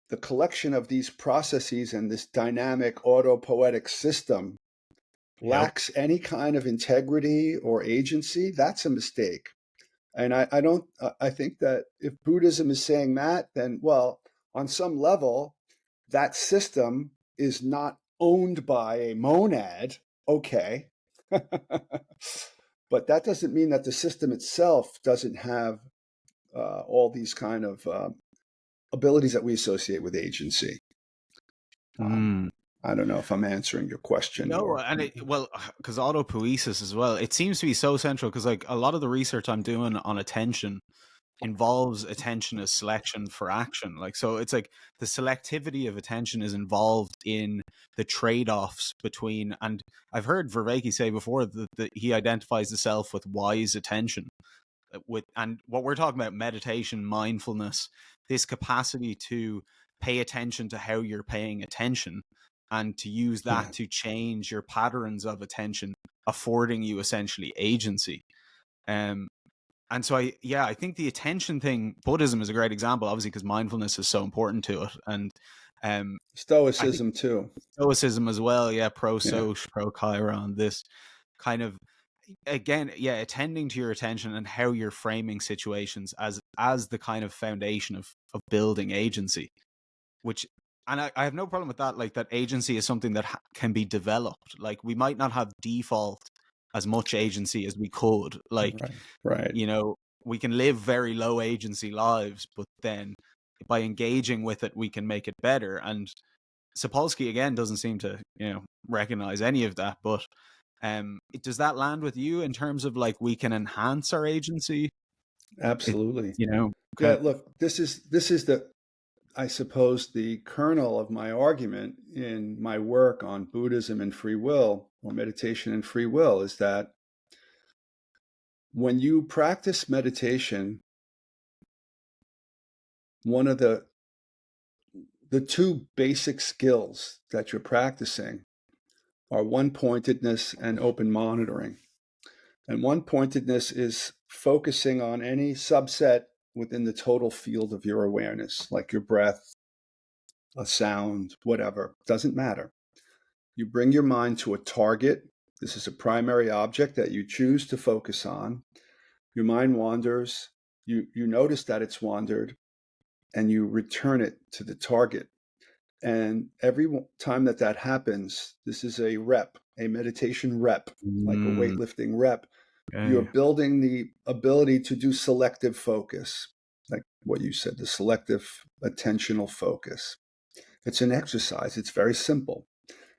[SPEAKER 2] the collection of these processes and this dynamic autopoietic system
[SPEAKER 1] Yep.
[SPEAKER 2] lacks any kind of integrity or agency. That's a mistake. And I don't, I think that if Buddhism is saying that, then, well, on some level, that system is not owned by a monad, okay. But that doesn't mean that the system itself doesn't have all these kind of abilities that we associate with agency.
[SPEAKER 1] Mm.
[SPEAKER 2] I don't know if I'm answering your question
[SPEAKER 1] No,
[SPEAKER 2] or.
[SPEAKER 1] and because autopoiesis as well, it seems to be so central. Because like a lot of the research I'm doing on attention involves attention as selection for action. Like, so it's like the selectivity of attention is involved in the trade-offs between, and I've heard Vervaeke say before that he identifies the self with wise attention. With, and what we're talking about, meditation, mindfulness, this capacity to pay attention to how you're paying attention and to use
[SPEAKER 2] Yeah,
[SPEAKER 1] that to change your patterns of attention, affording you essentially agency. Um, and so I think the attention thing, Buddhism is a great example, obviously, because mindfulness is so important to it. And I think
[SPEAKER 2] Stoicism too.
[SPEAKER 1] Stoicism as well, yeah, pro
[SPEAKER 2] Yeah,
[SPEAKER 1] Soc, pro Chiron, this kind of, again, yeah, attending to your attention and how you're framing situations as the kind of foundation of building agency, which, and I have no problem with that, like that agency is something that can be developed. Like we might not have default as much agency as we could, like,
[SPEAKER 2] right, right.
[SPEAKER 1] you know, we can live very low agency lives, but then by engaging with it, we can make it better. And Sapolsky again doesn't seem to, recognize any of that. But does that land with you in terms of like we can enhance our agency? It,
[SPEAKER 2] Absolutely. Yeah,
[SPEAKER 1] okay.
[SPEAKER 2] look, this is the, I suppose, the kernel of my argument in my work on Buddhism and free will, or meditation and free will, is that when you practice meditation, one of the two basic skills that you're practicing are one-pointedness and open monitoring. And one-pointedness is focusing on any subset within the total field of your awareness, like your breath, a sound, whatever, doesn't matter. You bring your mind to a target. This is a primary object that you choose to focus on. Your mind wanders. You notice that it's wandered, and you return it to the target. And every time that that happens, this is a rep, a meditation rep, like a
[SPEAKER 1] Mm,
[SPEAKER 2] weightlifting rep. You're
[SPEAKER 1] okay.
[SPEAKER 2] building the ability to do selective focus, like what you said, the selective attentional focus. It's an exercise. It's very simple.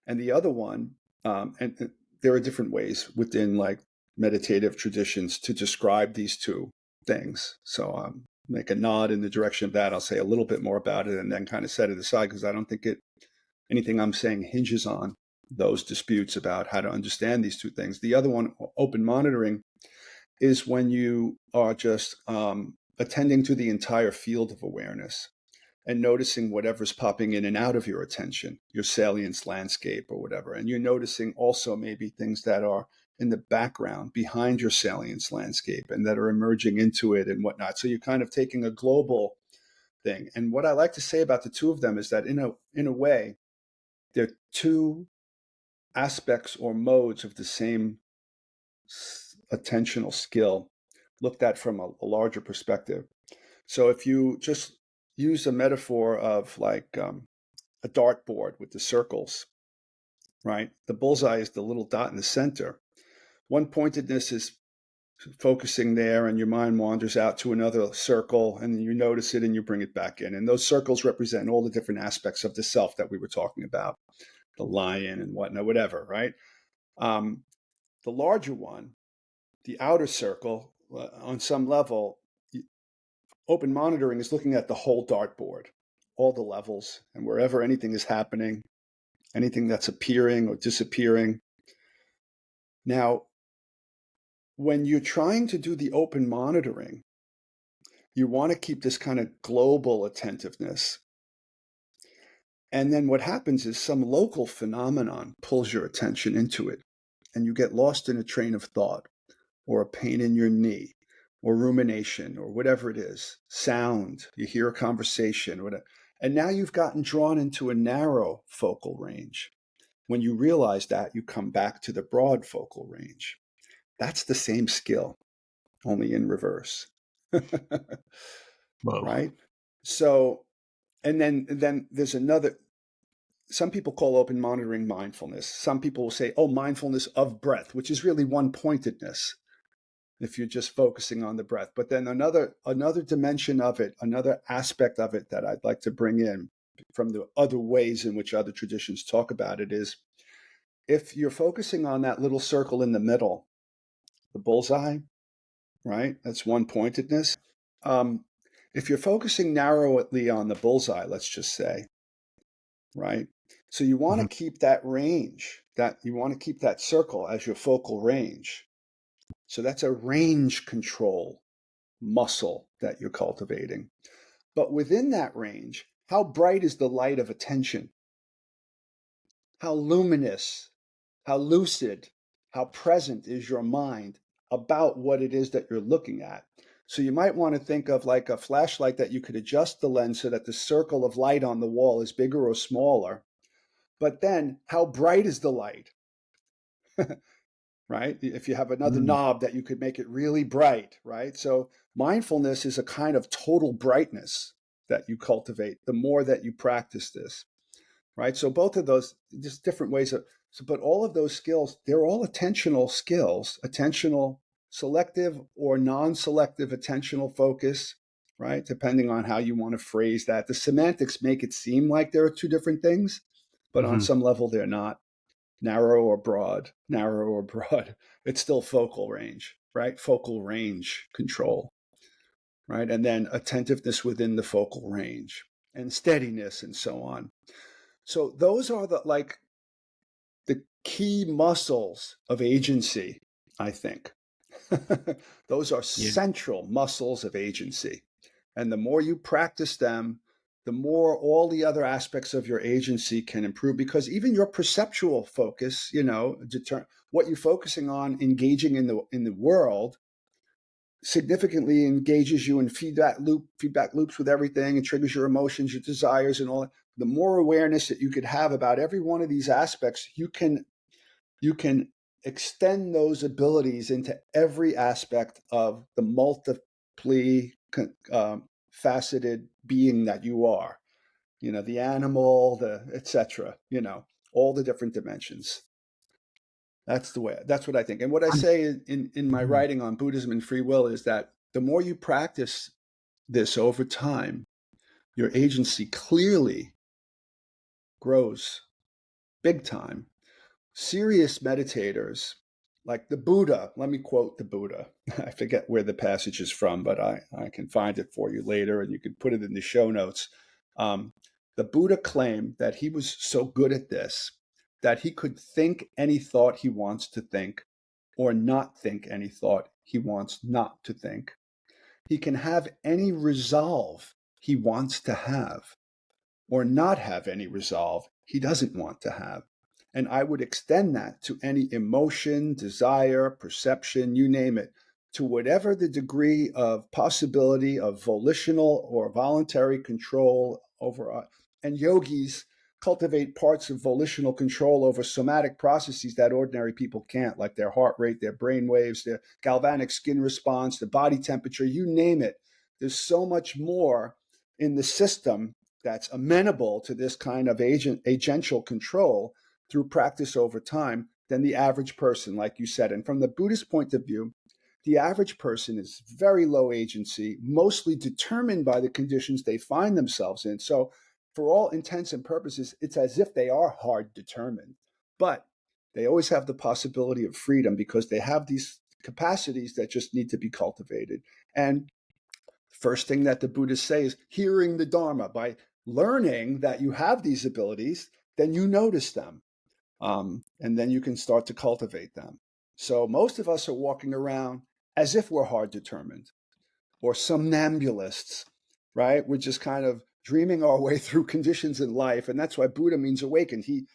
[SPEAKER 2] And the other one, and there are different ways within like meditative traditions to describe these two things. So make a nod in the direction of that. I'll say a little bit more about it and then kind of set it aside because I don't think anything I'm saying hinges on those disputes about how to understand these two things. The other one, open monitoring, is when you are just attending to the entire field of awareness and noticing whatever's popping in and out of your attention, your salience landscape or whatever. And you're noticing also maybe things that are in the background behind your salience landscape and that are emerging into it and whatnot. So you're kind of taking a global thing. And what I like to say about the two of them is that in a way, they're two aspects or modes of the same attentional skill looked at from a larger perspective. So if you just use a metaphor of like a dartboard with the circles, right? The bullseye is the little dot in the center. One pointedness is focusing there, and your mind wanders out to another circle, and you notice it and you bring it back in. And those circles represent all the different aspects of the self that we were talking about, the lion and whatnot, whatever, right? The larger one, the outer circle, on some level, open monitoring is looking at the whole dartboard, all the levels, and wherever anything is happening, anything that's appearing or disappearing. Now, when you're trying to do the open monitoring, you want to keep this kind of global attentiveness. And then what happens is some local phenomenon pulls your attention into it, and you get lost in a train of thought, or a pain in your knee, or rumination, or whatever it is, sound, you hear a conversation, whatever. And now you've gotten drawn into a narrow focal range. When you realize that, you come back to the broad focal range. That's the same skill, only in reverse.
[SPEAKER 1] Whoa.
[SPEAKER 2] Right? So, and then there's another. some people call open monitoring mindfulness. Some people will say, oh, mindfulness of breath, which is really one-pointedness if you're just focusing on the breath. But then another dimension of it, another aspect of it that I'd like to bring in from the other ways in which other traditions talk about it is, if you're focusing on that little circle in the middle, the bullseye, right? That's one-pointedness. If you're focusing narrowly on the bullseye, let's just say, right? So you want to keep that range, that you want to keep that circle as your focal range. So that's a range control muscle that you're cultivating. But within that range, how bright is the light of attention? How luminous, how lucid, how present is your mind about what it is that you're looking at? So you might want to think of like a flashlight that you could adjust the lens so that the circle of light on the wall is bigger or smaller. But then how bright is the light? Right? If you have another knob that you could make it really bright, right? So mindfulness is a kind of total brightness that you cultivate the more that you practice this, right? So both of those, just different ways of, so, but all of those skills, they're all attentional skills, attentional, selective or non-selective attentional focus, right? Depending on how you want to phrase that. The semantics make it seem like there are two different things, but on some level they're not. Narrow or broad, narrow or broad. It's still focal range, right? Focal range control, right? And then attentiveness within the focal range and steadiness and so on. So those are the key muscles of agency, I think. Those are central muscles of agency. And the more you practice them, the more all the other aspects of your agency can improve, because even your perceptual focus, what you're focusing on, engaging in the world, significantly engages you in feedback loops with everything, and triggers your emotions, your desires, and all that. The more awareness that you could have about every one of these aspects, you can extend those abilities into every aspect of the multiply faceted being that you are. The animal, the etc. All the different dimensions. That's what I think. And what I say in my writing on Buddhism and free will is that the more you practice this over time, your agency clearly grows big time. Serious meditators, like the Buddha, let me quote the Buddha. I forget where the passage is from, but I can find it for you later, and you can put it in the show notes. The Buddha claimed that he was so good at this that he could think any thought he wants to think, or not think any thought he wants not to think. He can have any resolve he wants to have, or not have any resolve he doesn't want to have. And I would extend that to any emotion, desire, perception, you name it, to whatever the degree of possibility of volitional or voluntary control over. And yogis cultivate parts of volitional control over somatic processes that ordinary people can't, like their heart rate, their brain waves, their galvanic skin response, the body temperature, you name it. There's so much more in the system that's amenable to this kind of agential control through practice over time than the average person, like you said. And from the Buddhist point of view, the average person is very low agency, mostly determined by the conditions they find themselves in. So for all intents and purposes, it's as if they are hard determined. But they always have the possibility of freedom because they have these capacities that just need to be cultivated. And first thing that the Buddhists say is hearing the Dharma. By learning that you have these abilities, then you notice them. And then you can start to cultivate them. So most of us are walking around as if we're hard determined or somnambulists, right? We're just kind of dreaming our way through conditions in life. And that's why Buddha means awakened. He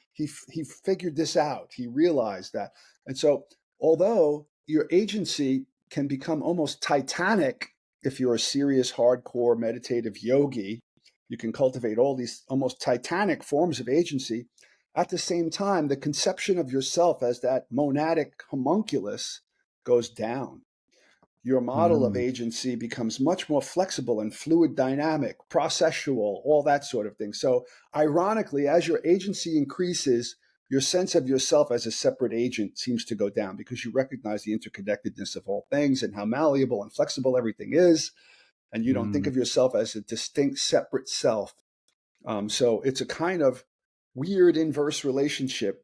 [SPEAKER 2] figured this out. He realized that. And so although your agency can become almost titanic if you're a serious, hardcore meditative yogi, you can cultivate all these almost titanic forms of agency. At the same time, the conception of yourself as that monadic homunculus goes down. your model of agency becomes much more flexible and fluid dynamic, processual, all that sort of thing. So ironically, as your agency increases, your sense of yourself as a separate agent seems to go down because you recognize the interconnectedness of all things and how malleable and flexible everything is. And you don't think of yourself as a distinct, separate self. So it's a kind of weird inverse relationship.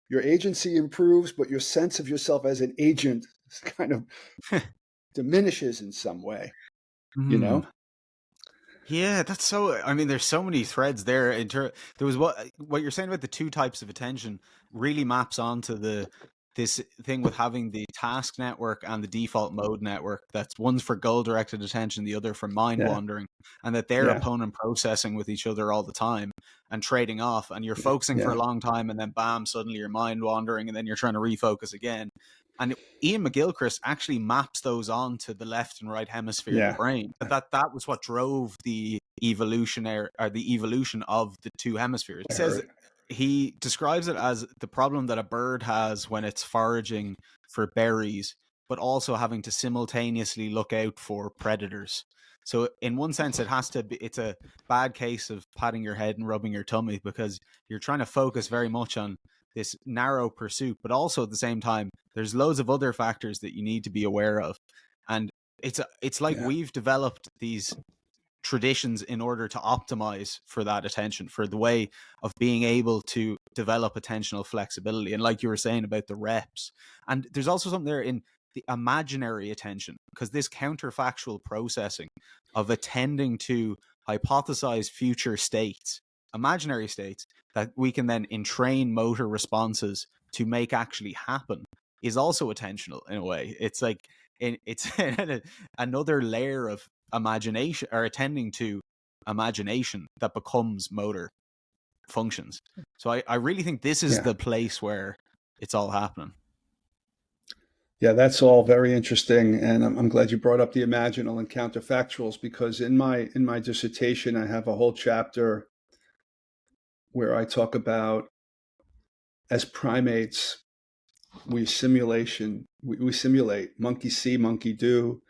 [SPEAKER 2] Your agency improves, but your sense of yourself as an agent kind of diminishes in some way, you
[SPEAKER 1] Mm.
[SPEAKER 2] know?
[SPEAKER 1] Yeah, that's so. I mean, there's so many threads there. There was what you're saying about the two types of attention really maps onto this thing with having the task network and the default mode network. That's one's for goal directed attention, the other for mind
[SPEAKER 2] Yeah,
[SPEAKER 1] wandering, and that they're
[SPEAKER 2] yeah,
[SPEAKER 1] opponent processing with each other all the time and trading off. And you're focusing for a
[SPEAKER 2] yeah,
[SPEAKER 1] long time, and then bam, suddenly you're mind wandering, and then you're trying to refocus again. And Ian McGilchrist actually maps those onto the left and right hemisphere of the
[SPEAKER 2] yeah.
[SPEAKER 1] brain. That was what drove the evolutionary or the evolution of the two hemispheres.
[SPEAKER 2] I
[SPEAKER 1] He says
[SPEAKER 2] heard.
[SPEAKER 1] he describes it as the problem that a bird has when it's foraging for berries, but also having to simultaneously look out for predators. So in one sense, it's a bad case of patting your head and rubbing your tummy because you're trying to focus very much on this narrow pursuit, but also at the same time, there's loads of other factors that you need to be aware of. And it's like
[SPEAKER 2] Yeah,
[SPEAKER 1] we've developed these traditions in order to optimize for that attention, for the way of being able to develop attentional flexibility. And like you were saying about the reps, and there's also something there in the imaginary attention, because this counterfactual processing of attending to hypothesized future states, imaginary states, that we can then entrain motor responses to make actually happen, is also attentional in a way. It's like it's another layer of imagination or attending to imagination that becomes motor functions. So I really think this is
[SPEAKER 2] yeah.
[SPEAKER 1] the place where it's all happening.
[SPEAKER 2] Yeah, that's all very interesting, and I'm glad you brought up the imaginal and counterfactuals because in my dissertation I have a whole chapter where I talk about as primates we simulate monkey see, monkey do.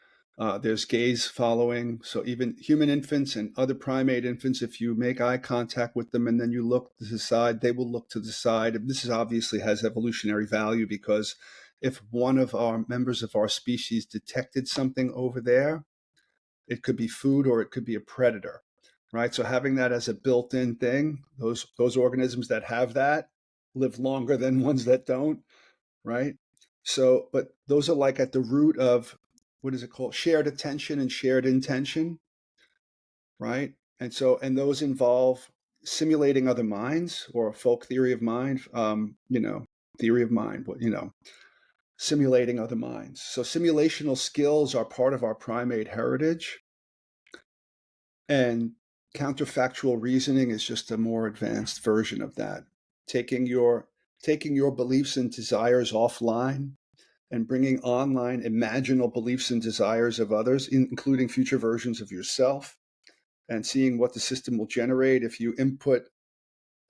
[SPEAKER 2] There's gaze following. So even human infants and other primate infants, if you make eye contact with them and then you look to the side, they will look to the side. And this is obviously has evolutionary value because if one of our members of our species detected something over there, it could be food or it could be a predator, right? So having that as a built-in thing, those organisms that have that live longer than ones that don't, right? So, but those are like at the root of what is it called? Shared attention and shared intention, right? And so, and those involve simulating other minds or folk theory of mind, theory of mind, simulating other minds. So, simulational skills are part of our primate heritage, and counterfactual reasoning is just a more advanced version of that. Taking your beliefs and desires offline and bringing online imaginal beliefs and desires of others, including future versions of yourself, and seeing what the system will generate if you input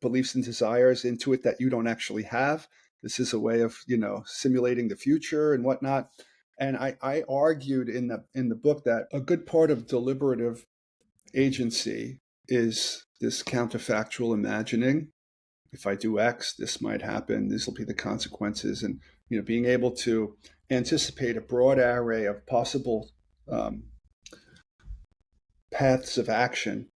[SPEAKER 2] beliefs and desires into it that you don't actually have. This is a way of, simulating the future and whatnot. And I argued in the book that a good part of deliberative agency is this counterfactual imagining. If I do X, this might happen. This will be the consequences, and being able to anticipate a broad array of possible um, paths of action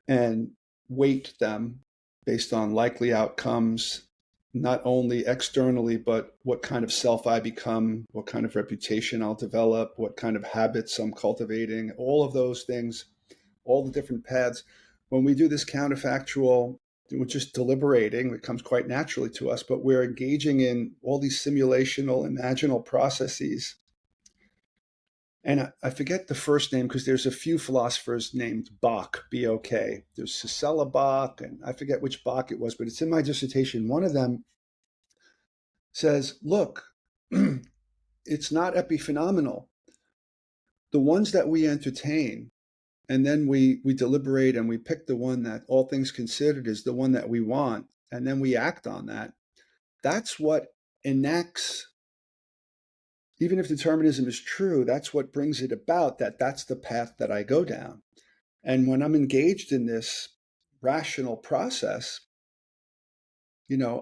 [SPEAKER 2] and weight them based on likely outcomes, not only externally, but what kind of self I become, what kind of reputation I'll develop, what kind of habits I'm cultivating, all of those things, all the different paths. When we do this counterfactual, we're just deliberating. It comes quite naturally to us, but we're engaging in all these simulational, imaginal processes. And I forget the first name because there's a few philosophers named Bach, B-O-K. There's Cicella Bach, and I forget which Bach it was, but it's in my dissertation. One of them says, look, it's not epiphenomenal. The ones that we entertain, and then we deliberate and we pick the one that all things considered is the one that we want, and then we act on that. That's what enacts even if determinism is true, that's what brings it about, that's the path that I go down. And when I'm engaged in this rational process,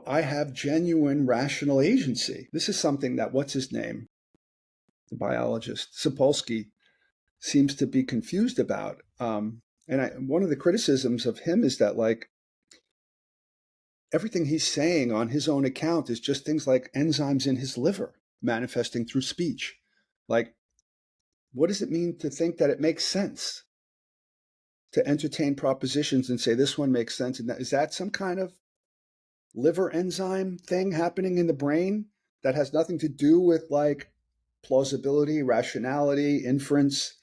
[SPEAKER 2] I have genuine rational agency. This is something that, what's his name? The biologist, Sapolsky, seems to be confused about. One of the criticisms of him is that, like, everything he's saying on his own account is just things like enzymes in his liver manifesting through speech. Like, what does it mean to think that it makes sense? To entertain propositions and say this one makes sense. And is that some kind of liver enzyme thing happening in the brain that has nothing to do with, like, plausibility, rationality, inference?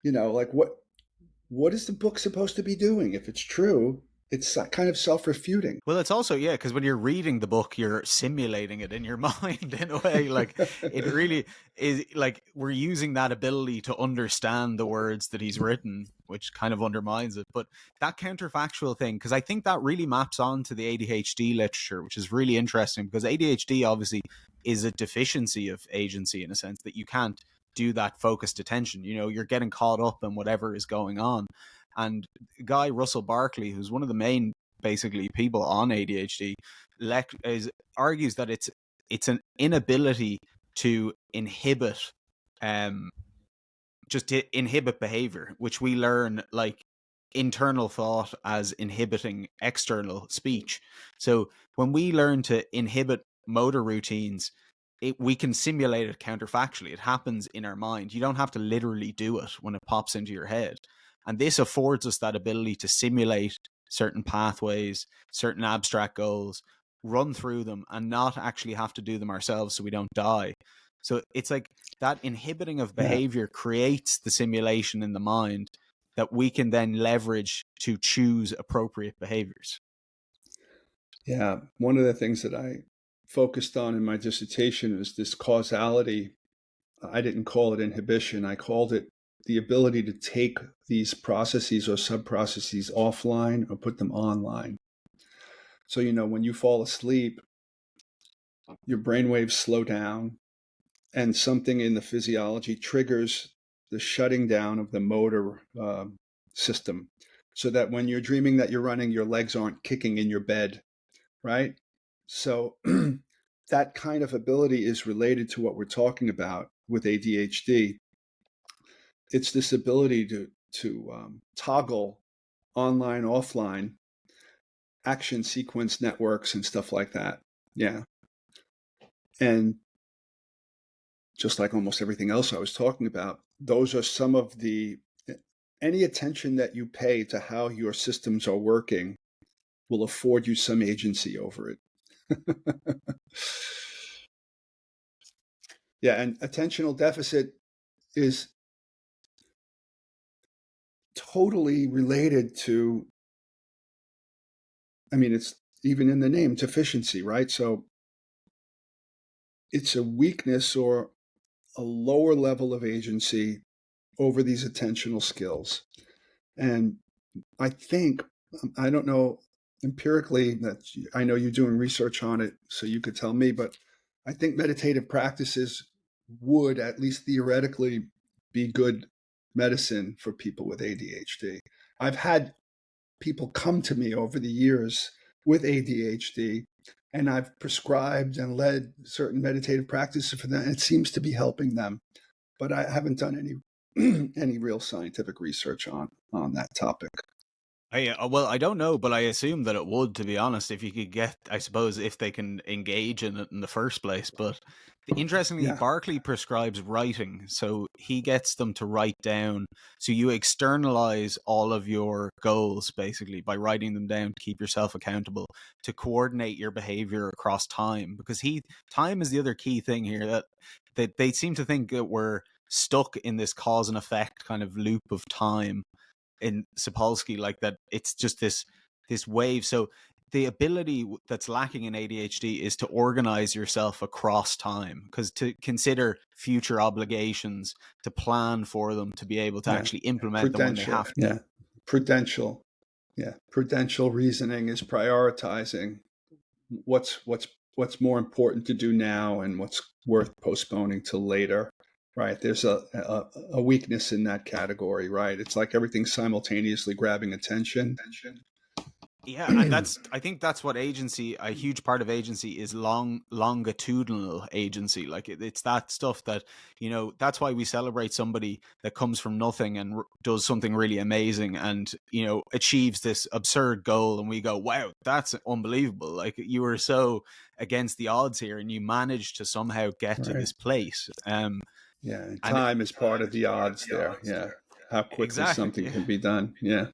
[SPEAKER 2] Like, what is the book supposed to be doing? If it's true, it's kind of self-refuting.
[SPEAKER 1] Well, it's also, yeah, because when you're reading the book, you're simulating it in your mind in a way. Like, it really is, like, we're using that ability to understand the words that he's written, which kind of undermines it. But that counterfactual thing, because I think that really maps on to the ADHD literature, which is really interesting, because ADHD obviously is a deficiency of agency in a sense that you can't do that focused attention. You're getting caught up in whatever is going on. And guy Russell Barkley, who's one of the main basically people on ADHD, argues that it's an inability to inhibit just to inhibit behavior, which we learn like internal thought as inhibiting external speech. So when we learn to inhibit motor routines, we can simulate it counterfactually. It happens in our mind. You don't have to literally do it when it pops into your head. And this affords us that ability to simulate certain pathways, certain abstract goals, run through them, and not actually have to do them ourselves so we don't die. So it's like that inhibiting of
[SPEAKER 2] Yeah.
[SPEAKER 1] behavior creates the simulation in the mind that we can then leverage to choose appropriate behaviors.
[SPEAKER 2] Yeah. One of the things that I focused on in my dissertation was this causality. I didn't call it inhibition. I called it the ability to take these processes or sub-processes offline or put them online. So, when you fall asleep, your brainwaves slow down, and something in the physiology triggers the shutting down of the motor system, so that when you're dreaming that you're running, your legs aren't kicking in your bed, right? So that kind of ability is related to what we're talking about with ADHD. It's this ability to toggle online, offline action sequence networks and stuff like that. Yeah. And just like almost everything else I was talking about, those are some of any attention that you pay to how your systems are working will afford you some agency over it. Yeah, and attentional deficit is totally related to, it's even in the name, deficiency, right? So it's a weakness or a lower level of agency over these attentional skills. And I think, I don't know empirically, that I know you're doing research on it, so you could tell me, but I think meditative practices would, at least theoretically, be good medicine for people with ADHD. I've had people come to me over the years with ADHD, and I've prescribed and led certain meditative practices for them, and it seems to be helping them. But I haven't done any real scientific research on that topic.
[SPEAKER 1] Well, I don't know, but I assume that it would, to be honest, if you could get, I suppose, if they can engage in it in the first place. But interestingly,
[SPEAKER 2] Yeah,
[SPEAKER 1] Barclay prescribes writing. So he gets them to write down. So you externalize all of your goals basically by writing them down to keep yourself accountable, to coordinate your behavior across time. Because time is the other key thing here, that they seem to think that we're stuck in this cause and effect kind of loop of time in Sapolsky, like that it's just this wave. So the ability that's lacking in ADHD is to organize yourself across time, because to consider future obligations, to plan for them, to be able to
[SPEAKER 2] yeah.
[SPEAKER 1] actually implement them when they
[SPEAKER 2] Prudential.
[SPEAKER 1] have to.
[SPEAKER 2] Yeah. Prudential. Yeah. Prudential reasoning is prioritizing what's what's more important to do now and what's worth postponing till later, right? There's a weakness in that category, right? It's like everything's simultaneously grabbing attention.
[SPEAKER 1] Yeah, and I think that's what agency, a huge part of agency is longitudinal agency. Like it's that stuff that, that's why we celebrate somebody that comes from nothing and does something really amazing and, achieves this absurd goal. And we go, wow, that's unbelievable. Like you were so against the odds here and you managed to somehow get to
[SPEAKER 2] Right.
[SPEAKER 1] this place.
[SPEAKER 2] Yeah. And
[SPEAKER 1] And
[SPEAKER 2] time is part of the odds there. Yeah. How quickly
[SPEAKER 1] exactly.
[SPEAKER 2] something
[SPEAKER 1] Yeah.
[SPEAKER 2] can be done. Yeah.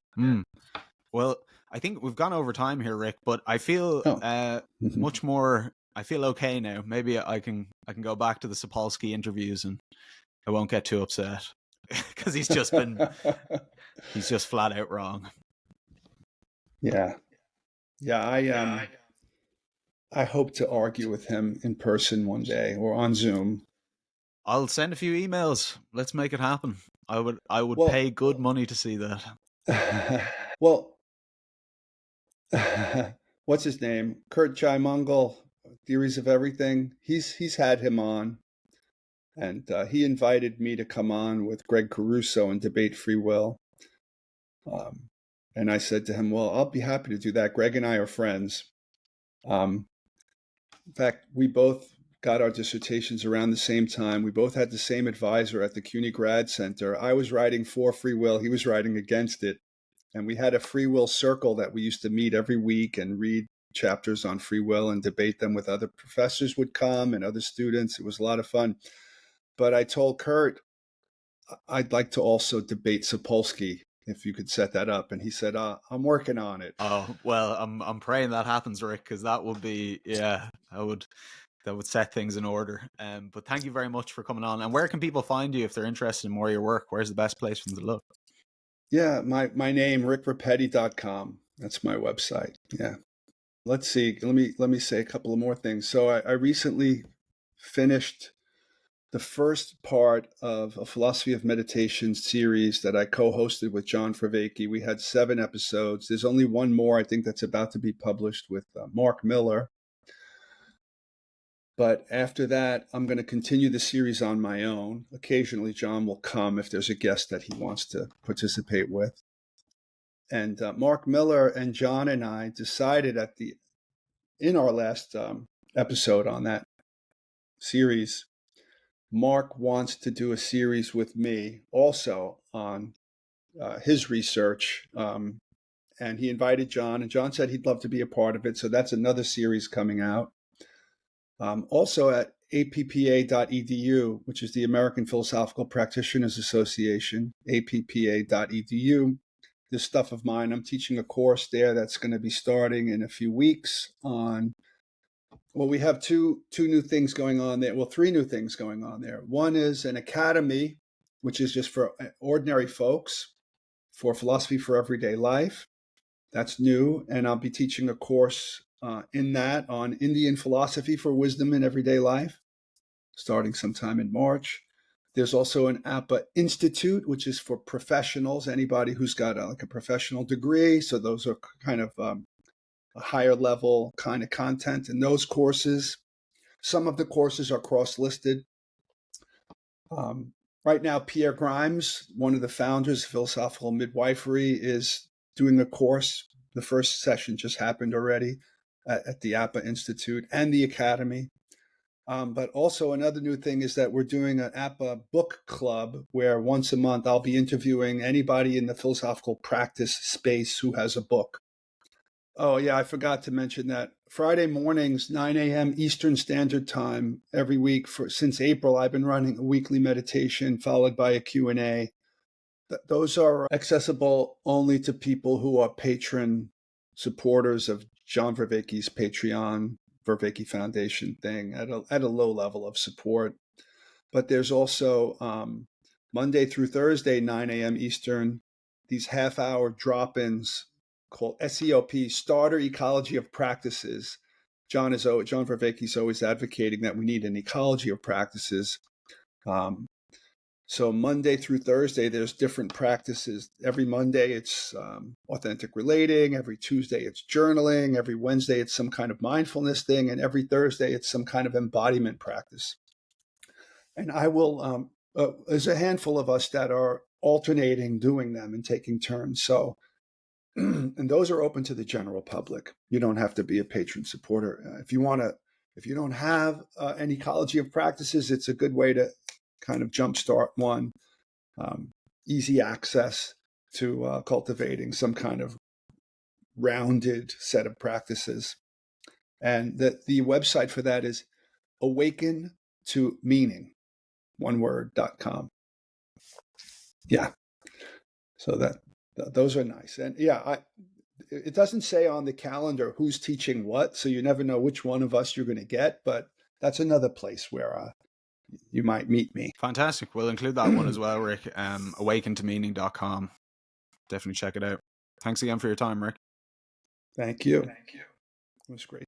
[SPEAKER 1] Well, I think we've gone over time here, Rick, but I feel
[SPEAKER 2] Oh.
[SPEAKER 1] much more. I feel okay now. Maybe I can go back to the Sapolsky interviews and I won't get too upset because he's just flat out wrong.
[SPEAKER 2] Yeah. Yeah. I hope to argue with him in person one day or on Zoom.
[SPEAKER 1] I'll send a few emails. Let's make it happen. I would
[SPEAKER 2] Well,
[SPEAKER 1] pay good money to see that.
[SPEAKER 2] well, what's his name? Kurt Chaimungal, Theories of Everything. He's had him on, and he invited me to come on with Greg Caruso and debate free will. And I said to him, "Well, I'll be happy to do that. Greg and I are friends. In fact, we both got our dissertations around the same time. We both had the same advisor at the CUNY Grad Center. I was writing for free will. He was writing against it. And we had a free will circle that we used to meet every week and read chapters on free will and debate them with other professors would come and other students. It was a lot of fun. But I told Kurt, I'd like to also debate Sapolsky if you could set that up. And he said, I'm working on it.
[SPEAKER 1] Oh well, I'm praying that happens, Rick, because that would be that would set things in order. But thank you very much for coming on. And where can people find you if they're interested in more of your work? Where's the best place for them to look?
[SPEAKER 2] Yeah, my name, rickrepetti.com. That's my website. Yeah. Let's see. Let me say a couple of more things. So I recently finished the first part of a philosophy of meditation series that I co-hosted with John Vervaeke. We had 7 episodes. There's only one more, I think, that's about to be published with Mark Miller. But after that, I'm going to continue the series on my own. Occasionally, John will come if there's a guest that he wants to participate with. And Mark Miller and John and I decided in our last episode on that series, Mark wants to do a series with me also on his research. And he invited John, and John said he'd love to be a part of it. So that's another series coming out. Also at appa.edu, which is the American Philosophical Practitioners Association, appa.edu. This stuff of mine, I'm teaching a course there that's going to be starting in a few weeks on, well, we have two new things going on there. Well, 3 new things going on there. One is an academy, which is just for ordinary folks, for philosophy for everyday life. That's new. And I'll be teaching a course in that on Indian philosophy for wisdom in everyday life, starting sometime in March. There's also an APA Institute, which is for professionals, anybody who's got a professional degree. So those are kind of a higher level kind of content in those courses. Some of the courses are cross-listed. Right now, Pierre Grimes, one of the founders of Philosophical Midwifery, is doing a course. The first session just happened already at the APA Institute and the Academy. But also another new thing is that we're doing an APA book club where once a month I'll be interviewing anybody in the philosophical practice space who has a book. Oh, yeah, I forgot to mention that. Friday mornings, 9 a.m. Eastern Standard Time every week since April, I've been running a weekly meditation followed by a Q&A. Those are accessible only to people who are patron supporters of John Vervaeke's Patreon, Vervaeke Foundation thing at a low level of support. But there's also Monday through Thursday, 9 a.m. Eastern, these half-hour drop-ins called SEOP, Starter Ecology of Practices. John Vervaeke is always advocating that we need an ecology of practices. So Monday through Thursday, there's different practices. Every Monday, it's authentic relating. Every Tuesday, it's journaling. Every Wednesday, it's some kind of mindfulness thing. And every Thursday, it's some kind of embodiment practice. And I will, there's a handful of us that are alternating doing them and taking turns. So, and those are open to the general public. You don't have to be a patron supporter. If you don't have an ecology of practices, it's a good way to kind of jumpstart one. Easy access to cultivating some kind of rounded set of practices. And the website for that is awaken to meaning, oneword.com. Yeah. So those are nice. And yeah, it doesn't say on the calendar who's teaching what, so you never know which one of us you're going to get, but that's another place where you might meet me.
[SPEAKER 1] Fantastic. We'll include that one as well, Rick. awakentomeaning.com. Definitely check it out. Thanks again for your time, Rick.
[SPEAKER 2] Thank you. It was great.